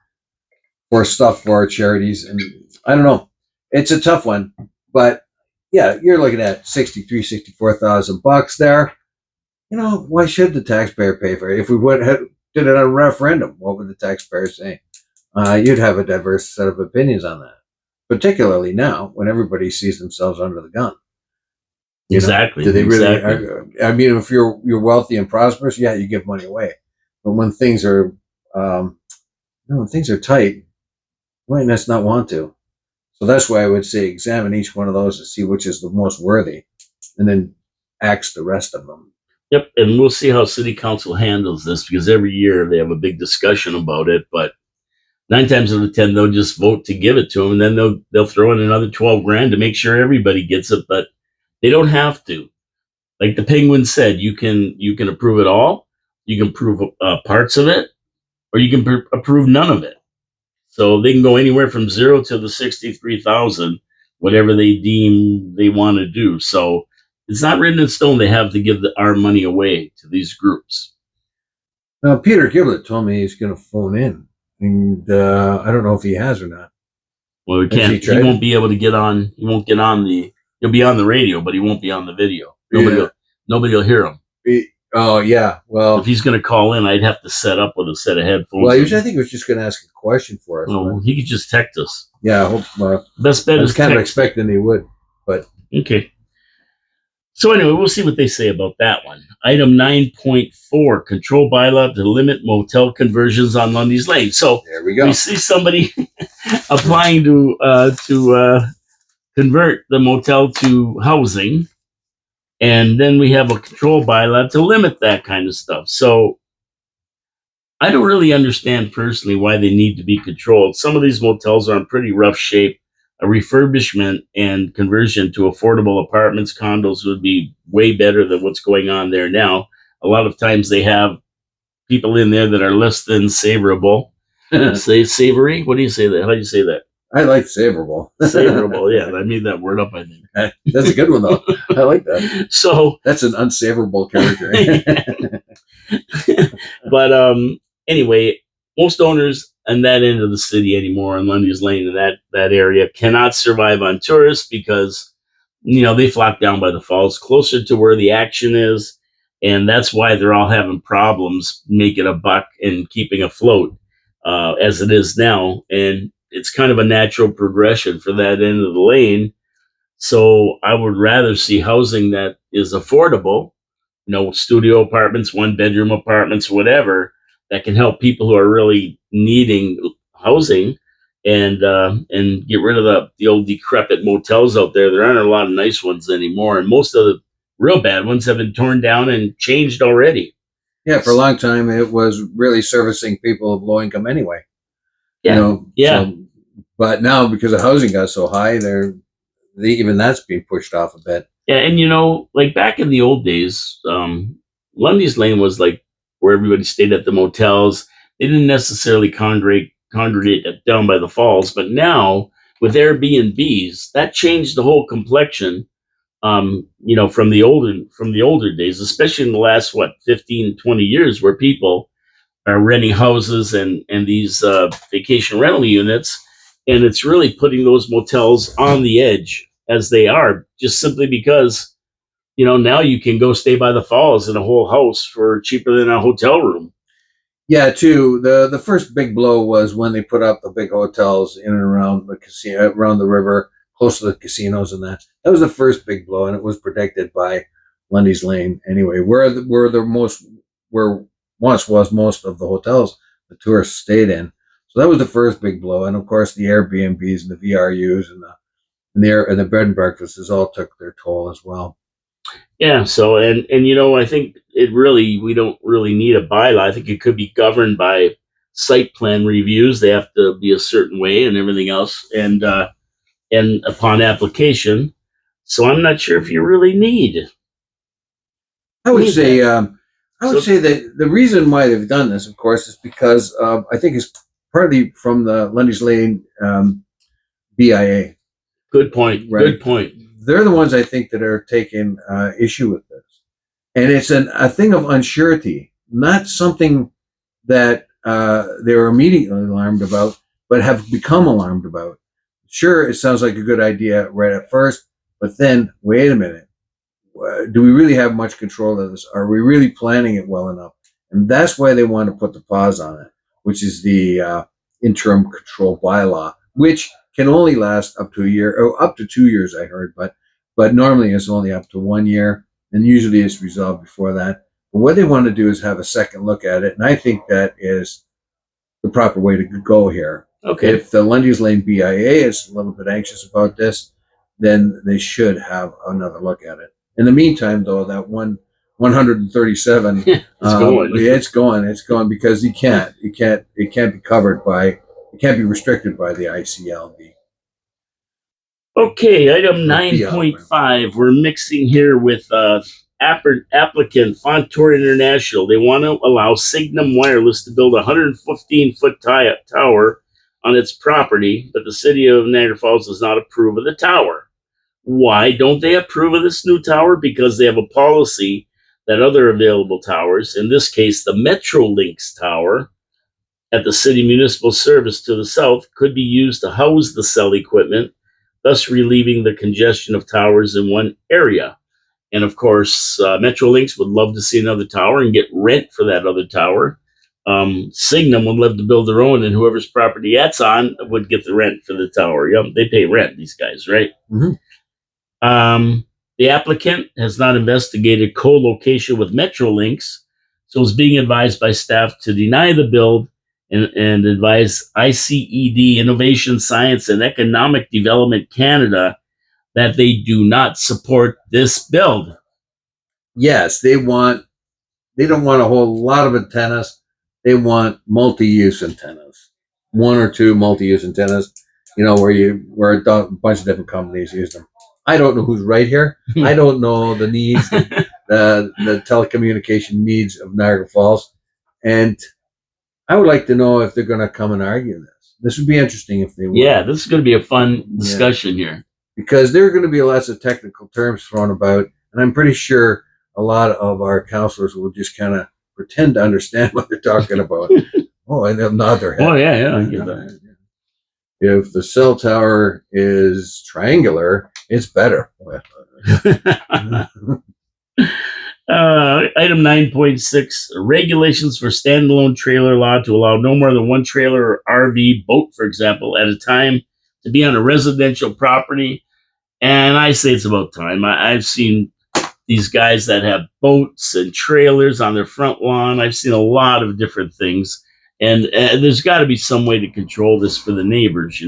stuff for our charities, and I don't know. It's a tough one, but yeah, you're looking at $64,000 there. You know, why should the taxpayer pay for it? If we did it on a referendum, what would the taxpayer say? You'd have a diverse set of opinions on that, particularly now when everybody sees themselves under the gun. Exactly. Do they really? Exactly. I mean, if you're wealthy and prosperous, yeah, you give money away. But when things are, things are tight, you might not want to. So that's why I would say examine each one of those to see which is the most worthy, and then axe the rest of them. Yep, and we'll see how City Council handles this because every year they have a big discussion about it. But 9 times out of 10 they'll just vote to give it to them, and then they'll throw in another 12 grand to make sure everybody gets it, but they don't have to. Like the Penguin said, you can approve it all, you can approve parts of it, or you can approve none of it. So they can go anywhere from 0 to the 63,000, whatever they deem they want to do. So it's not written in stone they have to give our money away to these groups. Now, Peter Giblett told me he's going to phone in, and I don't know if he has or not. Well, he Has can't. he He tried won't it? be able to get on. He won't get on the. He'll be on the radio, but he won't be on the video. Yeah. Nobody will hear him. Oh, yeah. If Well, he's going to call in, I'd have to set up with a set of headphones. well, I think he was just going to ask a question for us. Oh, he could just text us. Yeah, I hope. Best bet I was is kind of text. expecting he would, but Okay. So anyway, we'll see what they say about that one. Item 9.4, control bylaw to limit motel conversions on Lundy's Lane. So there we go. we see somebody applying to convert the motel to housing, and then we have a control bylaw to limit that kind of stuff. So I don't really understand personally why they need to be controlled. Some of these motels are in pretty rough shape. A refurbishment and conversion to affordable apartments, condos would be way better than what's going on there now. A lot of times they have people in there that are less than savorable. Say savory? What do you say that? How do you say that? I like savorable. Savorable, yeah. I made that word up, I think. That's a good one, though. I like that. So That's an unsavorable character. but anyway, most owners on that end of the city anymore, on Lundy's Lane and that area, cannot survive on tourists because they flock down by the falls, closer to where the action is, and that's why they're all having problems making a buck and keeping afloat as it is now. And it's kind of a natural progression for that end of the lane. So I would rather see housing that is affordable, studio apartments, 1 bedroom apartments, whatever, that can help people who are really needing housing, and get rid of the old decrepit motels out there. There aren't a lot of nice ones anymore, and most of the real bad ones have been torn down and changed already. Yeah, for a long time, it was really servicing people of low income anyway. Yeah, yeah. So, but now because the housing got so high, even that's being pushed off a bit. Yeah, and like back in the old days, Lundy's Lane was like where everybody stayed at the motels. They didn't necessarily congregate down by the falls, but now with Airbnbs, that changed the whole complexion. From the older days, especially in the last 15, 20 years, where people are renting houses and these vacation rental units, and it's really putting those motels on the edge as they are, just simply because now you can go stay by the falls in a whole house for cheaper than a hotel room. Yeah, too. The first big blow was when they put up the big hotels in and around the casino, around the river, close to the casinos, and that was the first big blow, and it was predicted by Lundy's Lane anyway, where once was most of the hotels the tourists stayed in. So that was the first big blow, and of course the Airbnbs and the VRUs and the bed and breakfasts all took their toll as well. Yeah. So and I think we don't really need a bylaw. I think it could be governed by site plan reviews. They have to be a certain way and everything else, and upon application. So I'm not sure if you really need. I would say that the reason why they've done this, of course, is because I think it's partly from the Lundy's Lane BIA. Good point. Right? Good point. They're the ones I think that are taking issue with this, and it's a thing of unsurety, not something that they were immediately alarmed about, but have become alarmed about. Sure, it sounds like a good idea right at first, but then wait a minute. Do we really have much control of this? Are we really planning it well enough? And that's why they want to put the pause on it, which is the interim control bylaw, which can only last up to a year, or up to 2 years, I heard, but normally it's only up to 1 year, and usually it's resolved before that. But what they want to do is have a second look at it, and I think that is the proper way to go here. Okay. If the Lundy's Lane BIA is a little bit anxious about this, then they should have another look at it. In the meantime, though, that 137, it's going. It's going because it can't be covered by it can't be restricted by the ICLD. Okay, item Or 9.5. We're mixing here with applicant Fontour International. They want to allow Signum Wireless to build a 115-foot tower on its property, but the city of Niagara Falls does not approve of the tower. Why don't they approve of this new tower? Because they have a policy that other available towers, in this case, the Metrolinx tower at the city municipal service to the south, could be used to house the cell equipment, thus relieving the congestion of towers in one area. And of course, Metrolinx would love to see another tower and get rent for that other tower. Signum would love to build their own, and whoever's property that's on would get the rent for the tower. Yep, they pay rent, these guys, right? Mm-hmm. The applicant has not investigated co-location with Metrolinx, so is being advised by staff to deny the build and advise ICED, Innovation, Science, and Economic Development Canada, that they do not support this build. Yes, they don't want a whole lot of antennas. They want multi-use antennas, one or two multi-use antennas, where a bunch of different companies use them. I don't know who's right here. I don't know the needs, the telecommunication needs of Niagara Falls, and I would like to know if they're going to come and argue this. This would be interesting if they would. Yeah, this is going to be a fun discussion here, because there are going to be lots of technical terms thrown about, and I'm pretty sure a lot of our counselors will just kind of pretend to understand what they're talking about. Oh, and they'll nod their head. Oh, yeah, I get that. If the cell tower is triangular, it's better. Item 9.6, regulations for standalone trailer law to allow no more than one trailer or RV, boat, for example, at a time to be on a residential property. And I say it's about time. I've seen these guys that have boats and trailers on their front lawn. I've seen a lot of different things. And there's got to be some way to control this for the neighbors,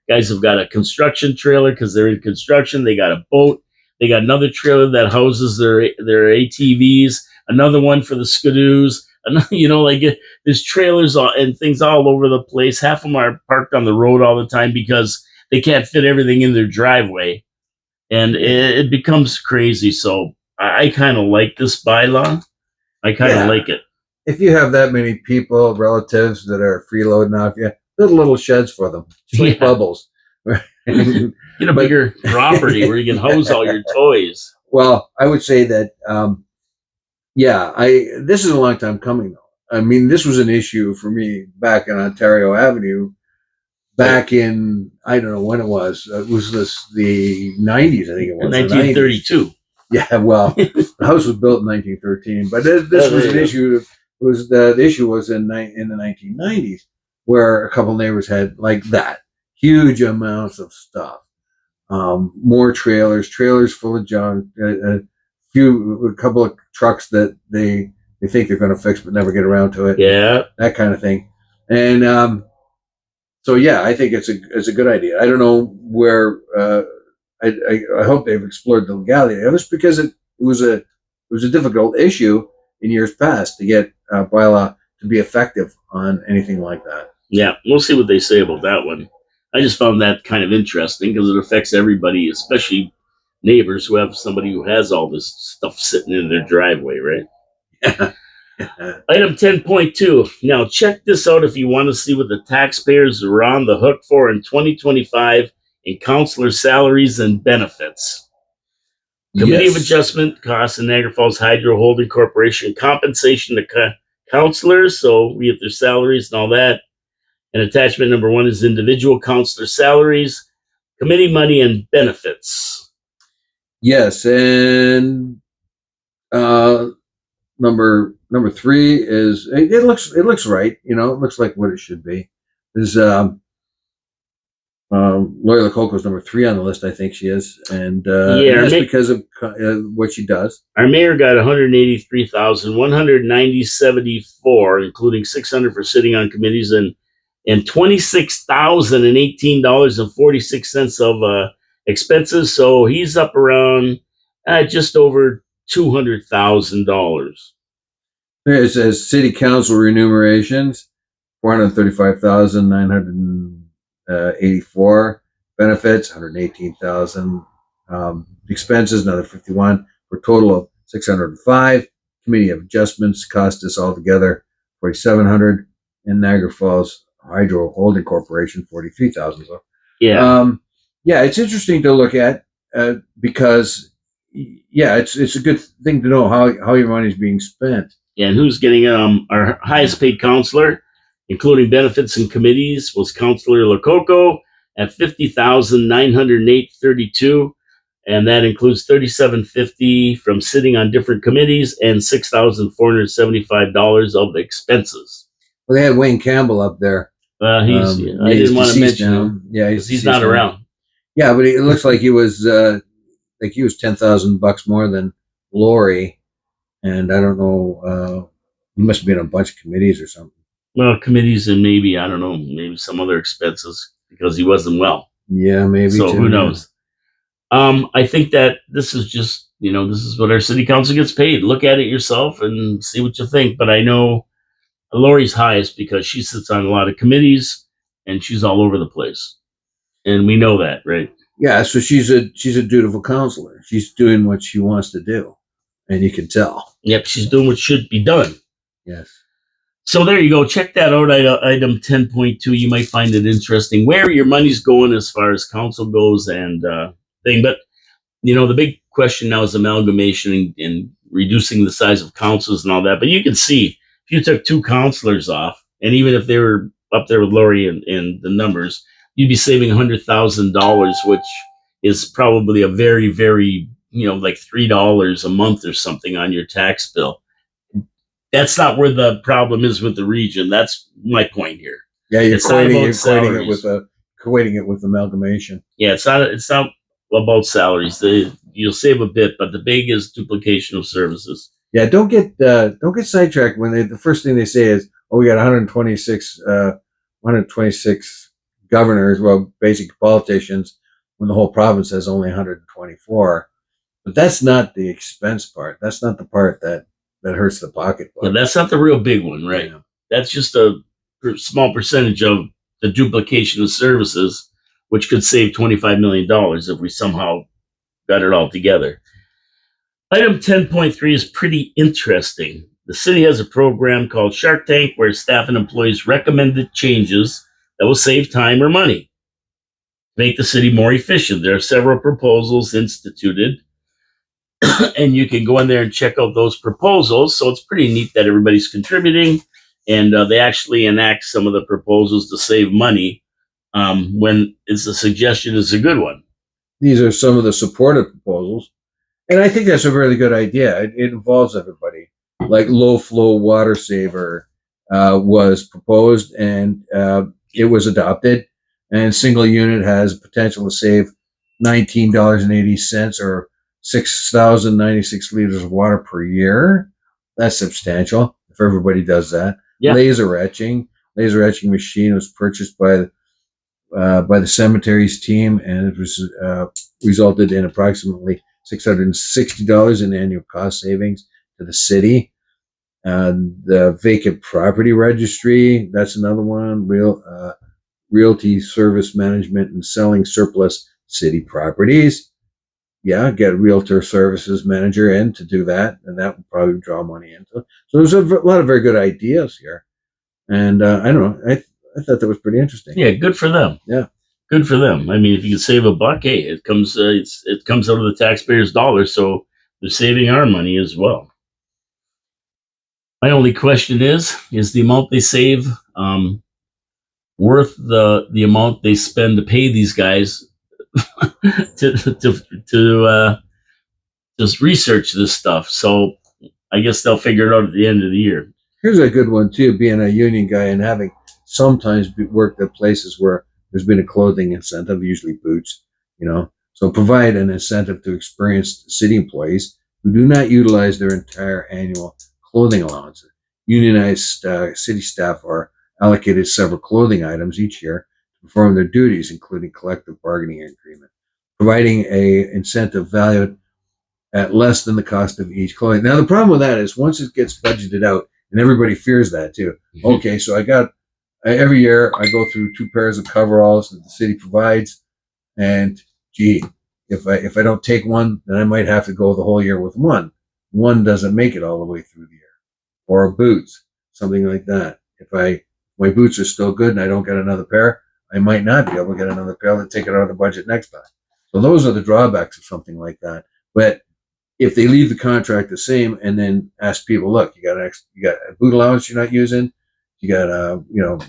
Guys have got a construction trailer because they're in construction. They got a boat. They got another trailer that houses their ATVs, another one for the skidoos. There's trailers and things all over the place. Half of them are parked on the road all the time because they can't fit everything in their driveway. And it becomes crazy. So I kind of like this bylaw. I kind of like it. If you have that many people, relatives that are freeloading off you, build little sheds for them. Just like bubbles. Get a bigger property where you can hose all your toys. Well, I would say that, this is a long time coming, though. I mean, this was an issue for me back in Ontario Avenue, back in, I don't know when it was. It was the 90s, I think it was. 1932. Yeah, well, the house was built in 1913, but this was an issue. The issue was in the 1990s, where a couple neighbors had like that huge amounts of stuff, more trailers full of junk, a couple of trucks that they think they're going to fix but never get around to it. Yeah, that kind of thing. And so yeah, I think it's a good idea. I don't know where. I hope they've explored the legality of this, because it was a difficult issue in years past to get bylaw to be effective on anything like that. Yeah, we'll see what they say about that one. I just found that kind of interesting because it affects everybody, especially neighbors who have somebody who has all this stuff sitting in their driveway, right? Item 10.2. Now, check this out if you want to see what the taxpayers are on the hook for in 2025 in counselor salaries and benefits. Committee of Adjustment Costs in Niagara Falls Hydro Holding Corporation, compensation to counselors, so we get their salaries and all that. And attachment number 1 is individual counselor salaries, committee money, and benefits. Yes, and number 3 is it looks right. It looks like what it should be. There's Lori Lococo's number 3 on the list. I think she is, and that's because of what she does. Our mayor got $183,190.74, including $600 for sitting on committees and $26,018.46 of expenses. So he's up around just over $200,000. It says city council remunerations. 435,984. Benefits, 118,000. Expenses, another 51, for a total of 605. Committee of adjustments cost us altogether 4,700. And Niagara Falls Hydro Holding Corporation, 43,000. So, Yeah. yeah, it's interesting to look at because, yeah, it's a good thing to know how your money is being spent. And who's getting our highest paid counselor, including benefits and committees, was Counselor Lococo at $50,908.32, and that includes $37.50 from sitting on different committees and $6,475 of expenses. Well, they had Wayne Campbell up there. I didn't want to mention him. Yeah, he's not around. Yeah, but it looks like he was $10,000 more than Lori, and I don't know. He must have been on a bunch of committees or something. Well, committees and maybe, I don't know, maybe some other expenses because he wasn't well. Yeah, maybe. So who knows? I think that this is just, this is what our city council gets paid. Look at it yourself and see what you think. But I know Lori's highest because she sits on a lot of committees and she's all over the place. And we know that, right? Yeah, so she's a dutiful counselor. She's doing what she wants to do, and you can tell. Yep, she's doing what should be done. Yes. So there you go. Check that out. Item 10.2. You might find it interesting where your money's going as far as council goes and thing. But, the big question now is amalgamation and reducing the size of councils and all that. But you can see if you took 2 councilors off, and even if they were up there with Lori and the numbers, you'd be saving $100,000, which is probably a very, very, like $3 a month or something on your tax bill. That's not where the problem is with the region. That's my point here. Yeah, you're equating it with amalgamation. Yeah, it's not about salaries. You'll save a bit, but the big is duplication of services. Yeah, don't get sidetracked when the first thing they say is, "Oh, we got 126 governors, well, basic politicians," when the whole province has only 124. But that's not the expense part. That's not the part that hurts the pocketbook. Yeah, that's not the real big one, right? Yeah. That's just a small percentage of the duplication of services, which could save $25 million if we somehow got it all together. Item 10.3 is pretty interesting. The city has a program called Shark Tank where staff and employees recommended changes that will save time or money, make the city more efficient. There are several proposals instituted, and you can go in there and check out those proposals. So it's pretty neat that everybody's contributing, and they actually enact some of the proposals to save money when it's a suggestion is a good one. These are some of the supportive proposals, and I think that's a really good idea. It involves everybody. Like low flow water saver was proposed, and it was adopted. And single unit has potential to save $19.80 or 6,096 liters of water per year. That's substantial if everybody does that. Yeah. Laser etching machine was purchased by the cemeteries team, and it was resulted in approximately $660 in annual cost savings to the city. The vacant property registry, that's another one. Realty service management and selling surplus city properties. Yeah, get a realtor services manager in to do that, and that would probably draw money into it. So there's a lot of very good ideas here, and I don't know. I thought that was pretty interesting. Yeah, good for them. Yeah, good for them. I mean, if you can save $1, hey, it comes it comes out of the taxpayers' dollars, so they're saving our money as well. My only question is the amount they save worth the amount they spend to pay these guys to just research this stuff? So I guess they'll figure it out at the end of the year. Here's a good one too, being a union guy and having sometimes worked at places where there's been a clothing incentive, usually boots, so provide an incentive to experienced city employees who do not utilize their entire annual clothing allowances. Unionized city staff are allocated several clothing items each year to perform their duties, including collective bargaining agreement, providing a incentive valued at less than the cost of each clothing. Now, the problem with that is once it gets budgeted out, and everybody fears that too. Okay, so I got every year I go through 2 pairs of coveralls that the city provides, and gee, if I don't take one, then I might have to go the whole year with one. One doesn't make it all the way through the year, or boots, something like that. If my boots are still good and I don't get another pair, I might not be able to get another pair. I'll take it out of the budget next time. So those are the drawbacks of something like that. But if they leave the contract the same and then ask people, look, you got a boot allowance you're not using, you got a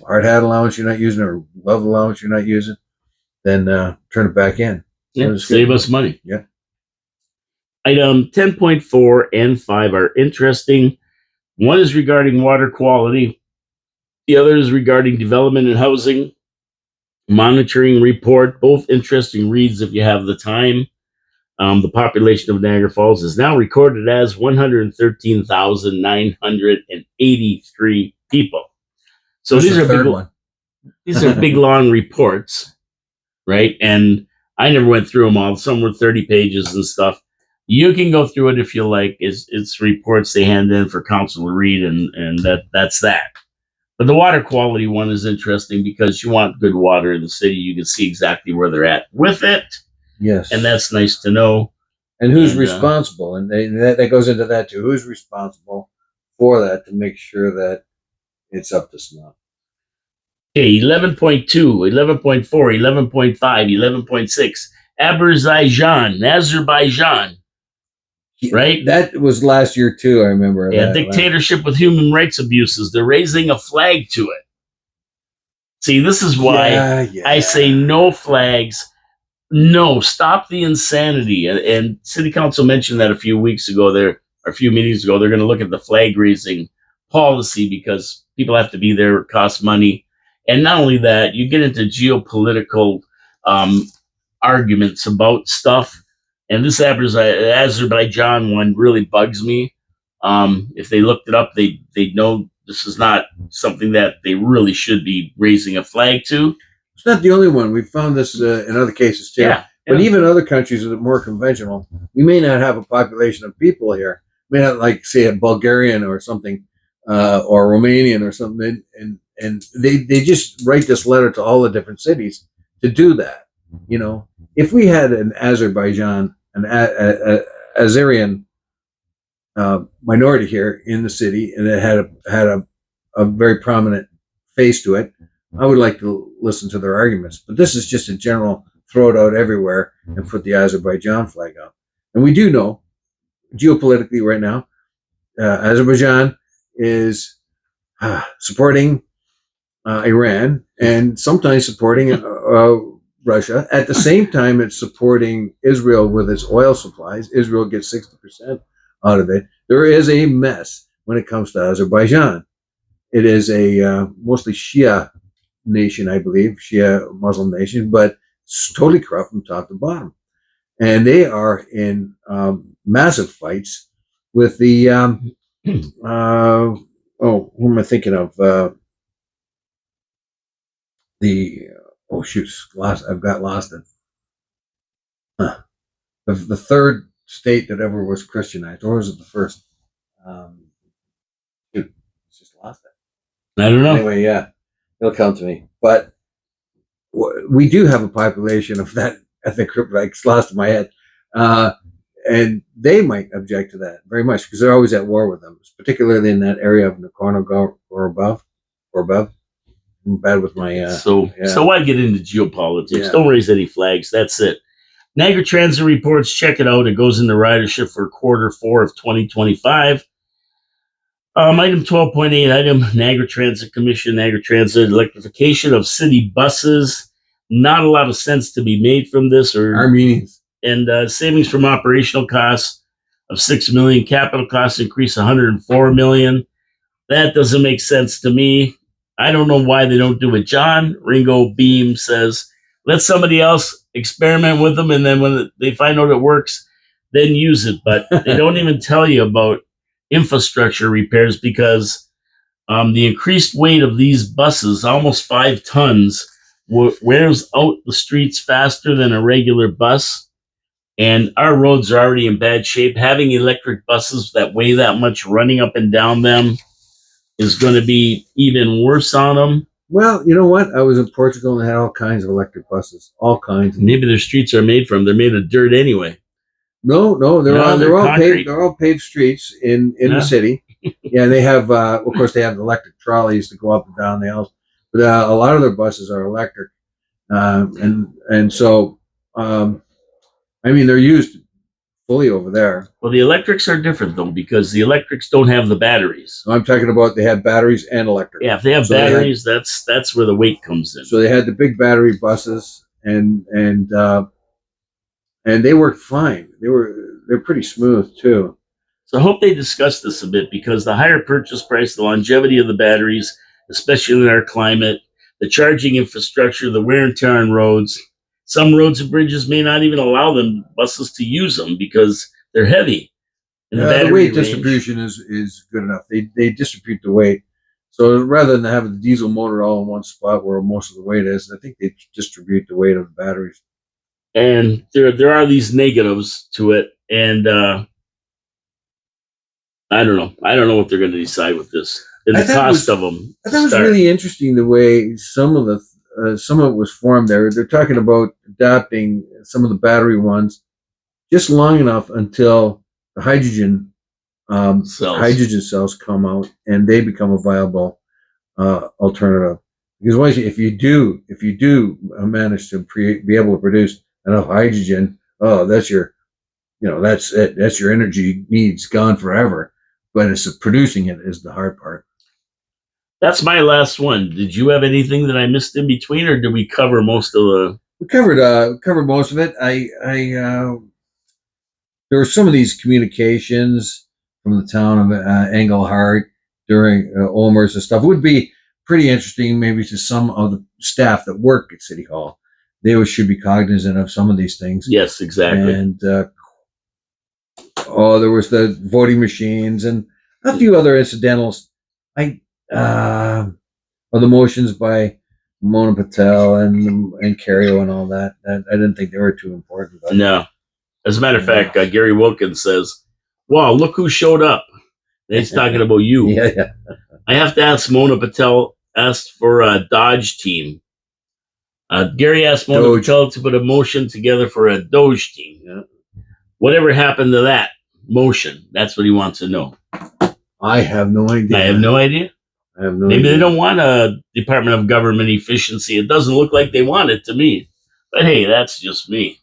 hard hat allowance you're not using, or glove allowance you're not using, then turn it back in. Yeah, save us money. Yeah. Item 10.4 and 5 are interesting. One is regarding water quality. The other is regarding development and housing. Monitoring report, both interesting reads if you have the time. The population of Niagara Falls is now recorded as 113,983 people. So That's these the are third big, one. these are big long reports, right? And I never went through them all. Some were 30 pages and stuff. You can go through it if you like. It's reports they hand in for council to read, and that's that. But the water quality one is interesting because you want good water in the city. You can see exactly where they're at with it, Yes. and that's nice to know. And who's responsible? And that goes into that too. Who's responsible for that to make sure that it's up to snuff? Okay, 11.2, 11.4, 11.5, 11.6. Azerbaijan. Right? That was last year too. I remember. Yeah, dictatorship with human rights abuses. They're raising a flag to it. See, this is why I say no flags. No, stop the insanity. And City Council mentioned that a few meetings ago. They're going to look at the flag raising policy because people have to be there. It costs money. And not only that, you get into geopolitical arguments about stuff. And this Azerbaijan one really bugs me. If they looked it up, they'd know this is not something that they really should be raising a flag to. It's not the only one. We've found this in other cases too. Yeah. But even other countries that are more conventional, we may not have a population of people here. We may not, like, say, a Bulgarian or something, or Romanian or something, and they just write this letter to all the different cities to do that. If we had an Azerbaijan, an Azerian minority here in the city, and it had a very prominent face to it, I would like to listen to their arguments. But this is just a general throw it out everywhere and put the Azerbaijan flag up. And we do know, geopolitically right now, Azerbaijan is supporting Iran and sometimes supporting Russia. At the same time, it's supporting Israel with its oil supplies. Israel gets 60% out of it. There is a mess when it comes to Azerbaijan. It is a mostly Shia nation, I believe, Shia Muslim nation, but it's totally corrupt from top to bottom. And they are in massive fights with the, who am I thinking of? I've got lost it. The third state that ever was Christianized, or was it the first? It's just lost it. I don't know. Anyway, yeah, it'll come to me. But we do have a population of that ethnic group. Like, it's lost in my head, and they might object to that very much because they're always at war with them, particularly in that area of Nagorno-Karabakh. I'm bad with my. So why get into geopolitics? Yeah. Don't raise any flags. That's it. Niagara Transit reports. Check it out. It goes into ridership for Q4 of 2025. Item 12.8. Item Niagara Transit Commission. Niagara Transit electrification of city buses. Not a lot of sense to be made from this, or Armenians. And savings from operational costs of $6 million. Capital costs increase $104 million. That doesn't make sense to me. I don't know why they don't do it. John Ringo Beam says, let somebody else experiment with them, and then when they find out it works, then use it. But they don't even tell you about infrastructure repairs because the increased weight of these buses, almost 5 tons, wears out the streets faster than a regular bus. And our roads are already in bad shape. Having electric buses that weigh that much running up and down them is going to be even worse on them. Well, you know what? I was in Portugal and they had all kinds of electric buses, all kinds. Maybe their streets are made from. They're made of dirt anyway. No, No, they're they're all paved. concrete. They're all paved streets in the Yeah. city. Yeah, they have. Of course, they have electric trolleys to go up and down the hills, but a lot of their buses are electric, and so I mean they're used fully over there. Well, the electrics are different though because the electrics don't have the batteries. So I'm talking about they have batteries and electric. Yeah, if they have So they had- batteries, that's where the weight comes in. So they had the big battery buses, and they worked fine. They're pretty smooth too. So I hope they discuss this a bit because the higher purchase price, the longevity of the batteries, especially in our climate, the charging infrastructure, the wear and tear on roads. Some roads and bridges may not even allow them buses to use them because they're heavy. And The weight distribution is good enough. They distribute the weight. So rather than having the diesel motor all in one spot where most of the weight is, I think they distribute the weight of the batteries. and there are these negatives to it, and I don't know. I don't know what they're going to decide with this and I the thought it cost was- of them. I thought it was really interesting the way some of it was formed there. They're talking about adapting some of the battery ones just long enough until the hydrogen cells come out and they become a viable alternative. Because if you do manage to be able to produce enough hydrogen, oh, that's it. That's your energy needs gone forever. But it's producing it is the hard part. That's my last one. Did you have anything that I missed in between, or did we cover most of the? We covered most of it. There were some of these communications from the town of Englehart during Olmers and stuff. It would be pretty interesting, maybe to some of the staff that work at City Hall. They should be cognizant of some of these things. Yes, exactly. And there was the voting machines and a few other incidentals. The motions by Mona Patel and Cario and all that. I didn't think they were too important. But No. As a matter of fact, Gary Wilkins says, "Wow, look who showed up." And he's talking about you. yeah. I have to ask Mona Patel asked for a Dodge team. Gary asked Mona Doge. Patel to put a motion together for a Doge team. Whatever happened to that motion? That's what he wants to know. I have no idea. I have no idea. I have no Maybe idea. they don't want a Department of Government Efficiency. It doesn't look like they want it to me. But hey, that's just me.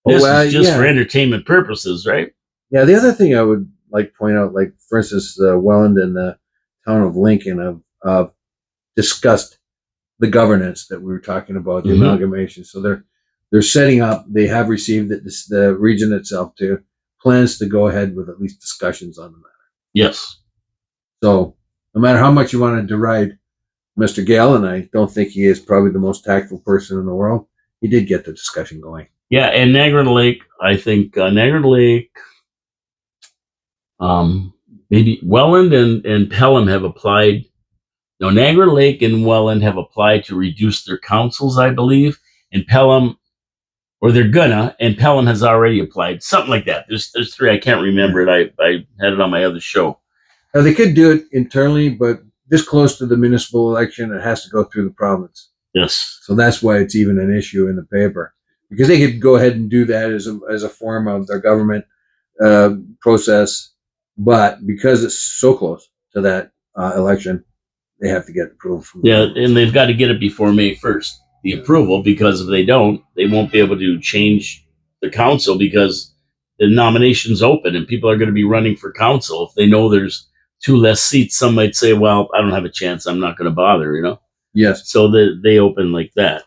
This is just for entertainment purposes, right? Yeah, the other thing I would like to point out, like for instance, Welland and the town of Lincoln have discussed the governance that we were talking about, the amalgamation. So they're setting up. They have received the region itself to plans to go ahead with at least discussions on the matter. Yes. So no matter how much you want to deride Mr. Gale, and I don't think he is probably the most tactful person in the world, he did get the discussion going. Yeah, and Niagara Lake, I think Niagara Lake, maybe Welland and Pelham have applied. No, Niagara Lake and Welland have applied to reduce their councils, I believe, and Pelham, or they're gonna, and Pelham has already applied, something like that. There's three. I can't remember it. I had it on my other show. Now they could do it internally, but this close to the municipal election, it has to go through the province. Yes. So that's why it's even an issue in the paper, because they could go ahead and do that as a form of their government process, but because it's so close to that election, they have to get approval from the Yeah, and they've got to get it before May 1st, the approval, because if they don't, they won't be able to change the council because the nomination's open and people are going to be running for council. If they know there's two less seats, some might say, well, I don't have a chance. I'm not going to bother, you know? Yes. So they open like that.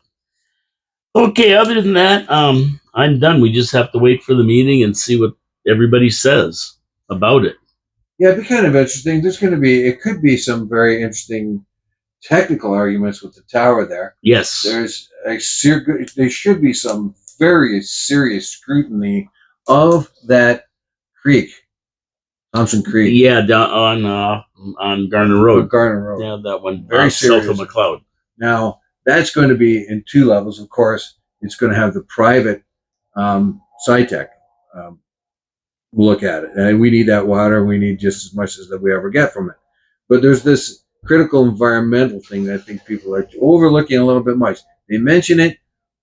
Okay, other than that, I'm done. We just have to wait for the meeting and see what everybody says about it. Yeah, it'd be kind of interesting. It could be some very interesting technical arguments with the tower there. Yes. There should be some very serious scrutiny of that creek, Thompson Creek. Yeah, down on Garner Road. Garner Road. Yeah, that one. Very south serious. of McLeod. Now, that's going to be in two levels. Of course, it's going to have the private SciTech look at it. And we need that water. We need just as much as that we ever get from it. But there's this critical environmental thing that I think people are overlooking a little bit much. They mention it,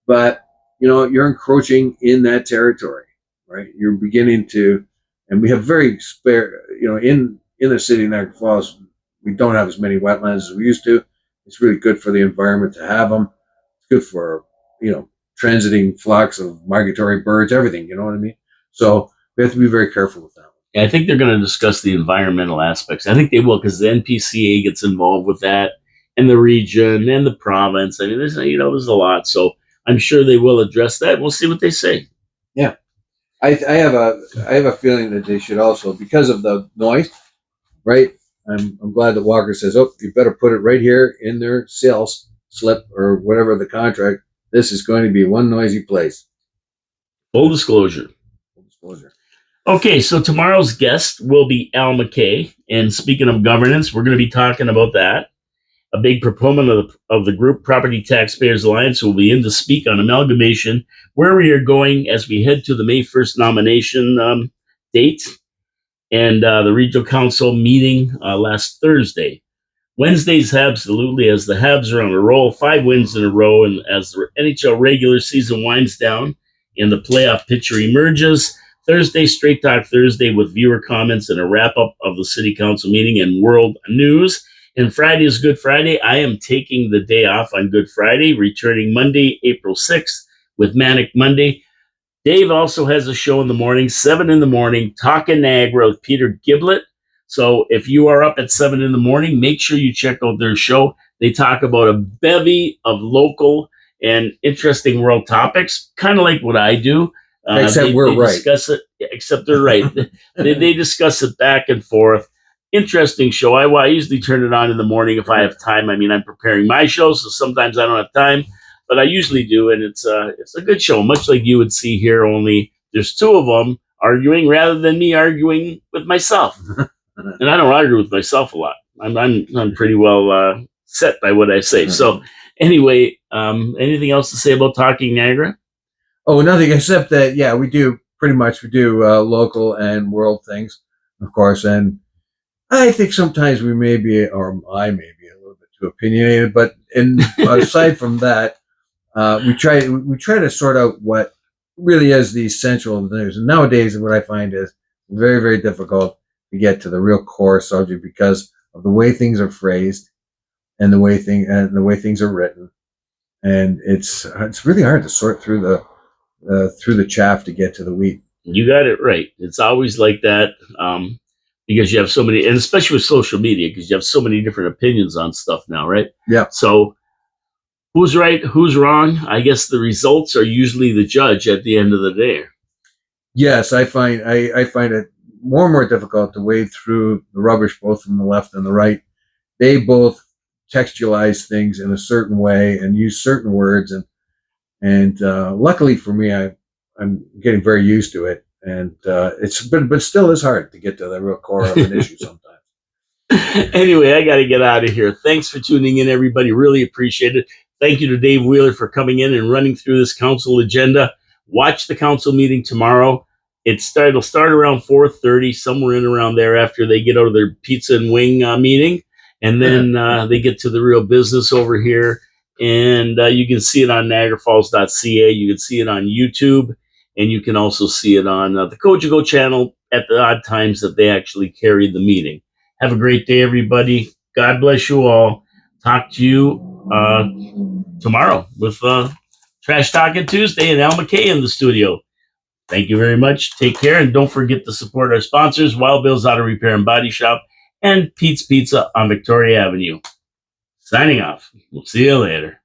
but you're encroaching in that territory, right? You're beginning to, and we have very spare, in the city of Niagara Falls, we don't have as many wetlands as we used to. It's really good for the environment to have them. It's good for, transiting flocks of migratory birds, everything, you know what I mean? So we have to be very careful with that. Yeah, I think they're going to discuss the environmental aspects. I think they will because the NPCA gets involved with that, and the region and the province. I mean, there's a lot. So I'm sure they will address that. We'll see what they say. Yeah, I have a feeling that they should also, because of the noise, right? I'm glad that Walker says, "Oh, you better put it right here in their sales slip or whatever the contract. This is going to be one noisy place." Full disclosure. Full disclosure. Okay, so tomorrow's guest will be Al McKay. And speaking of governance, we're going to be talking about that. A big proponent of the group Property Taxpayers Alliance will be in to speak on amalgamation, where we are going as we head to the May 1st nomination date, and the regional council meeting last Thursday. Wednesdays, absolutely, as the Habs are on a roll, 5 wins in a row, and as the NHL regular season winds down and the playoff picture emerges. Thursday, Straight Talk Thursday with viewer comments and a wrap-up of the city council meeting and world news. And Friday is Good Friday. I am taking the day off on Good Friday, returning Monday, April 6th with Manic Monday. Dave also has a show in the morning, 7 in the morning, Talking Niagara with Peter Giblett. So if you are up at 7 in the morning, make sure you check out their show. They talk about a bevy of local and interesting world topics, kind of like what I do. Except they right. Discuss it, except they're right. they discuss it back and forth. Interesting show. I usually turn it on in the morning if I have time. I mean, I'm preparing my show, so sometimes I don't have time, but I usually do, and it's a good show, much like you would see here. Only there's 2 of them arguing rather than me arguing with myself. And I don't argue with myself a lot. I'm pretty well set by what I say. So anyway, anything else to say about Talking Niagara? Oh, nothing except that, yeah, we do local and world things, of course. And I think sometimes we may be, or I may be a little bit too opinionated, but aside from that, we try to sort out what really is the essential of the news. And nowadays, what I find is very, very difficult to get to the real core subject because of the way things are phrased and the way things are written. And it's really hard to sort through the chaff to get to the wheat. You got it right. It's always like that because you have so many, and especially with social media, because you have so many different opinions on stuff now, right? Yeah. So who's right, who's wrong? I guess the results are usually the judge at the end of the day. Yes, I find it more and more difficult to wade through the rubbish, both from the left and the right. They both textualize things in a certain way and use certain words, and luckily for me, I'm getting very used to it, and but still is hard to get to the real core of an issue sometimes. Anyway, I got to get out of here. Thanks for tuning in, everybody. Really appreciate it. Thank you to Dave Wheeler for coming in and running through this council agenda. Watch the council meeting tomorrow. It'll start around 4:30, somewhere in around there after they get out of their pizza and wing meeting. And then they get to the real business over here. And you can see it on niagarafalls.ca. You can see it on YouTube. And you can also see it on the Kojigo channel at the odd times that they actually carry the meeting. Have a great day, everybody. God bless you all. Talk to you tomorrow with Trash Talking Tuesday and Al McKay in the studio. Thank you very much. Take care. And don't forget to support our sponsors, Wild Bill's Auto Repair and Body Shop and Pete's Pizza on Victoria Avenue. Signing off. We'll see you later.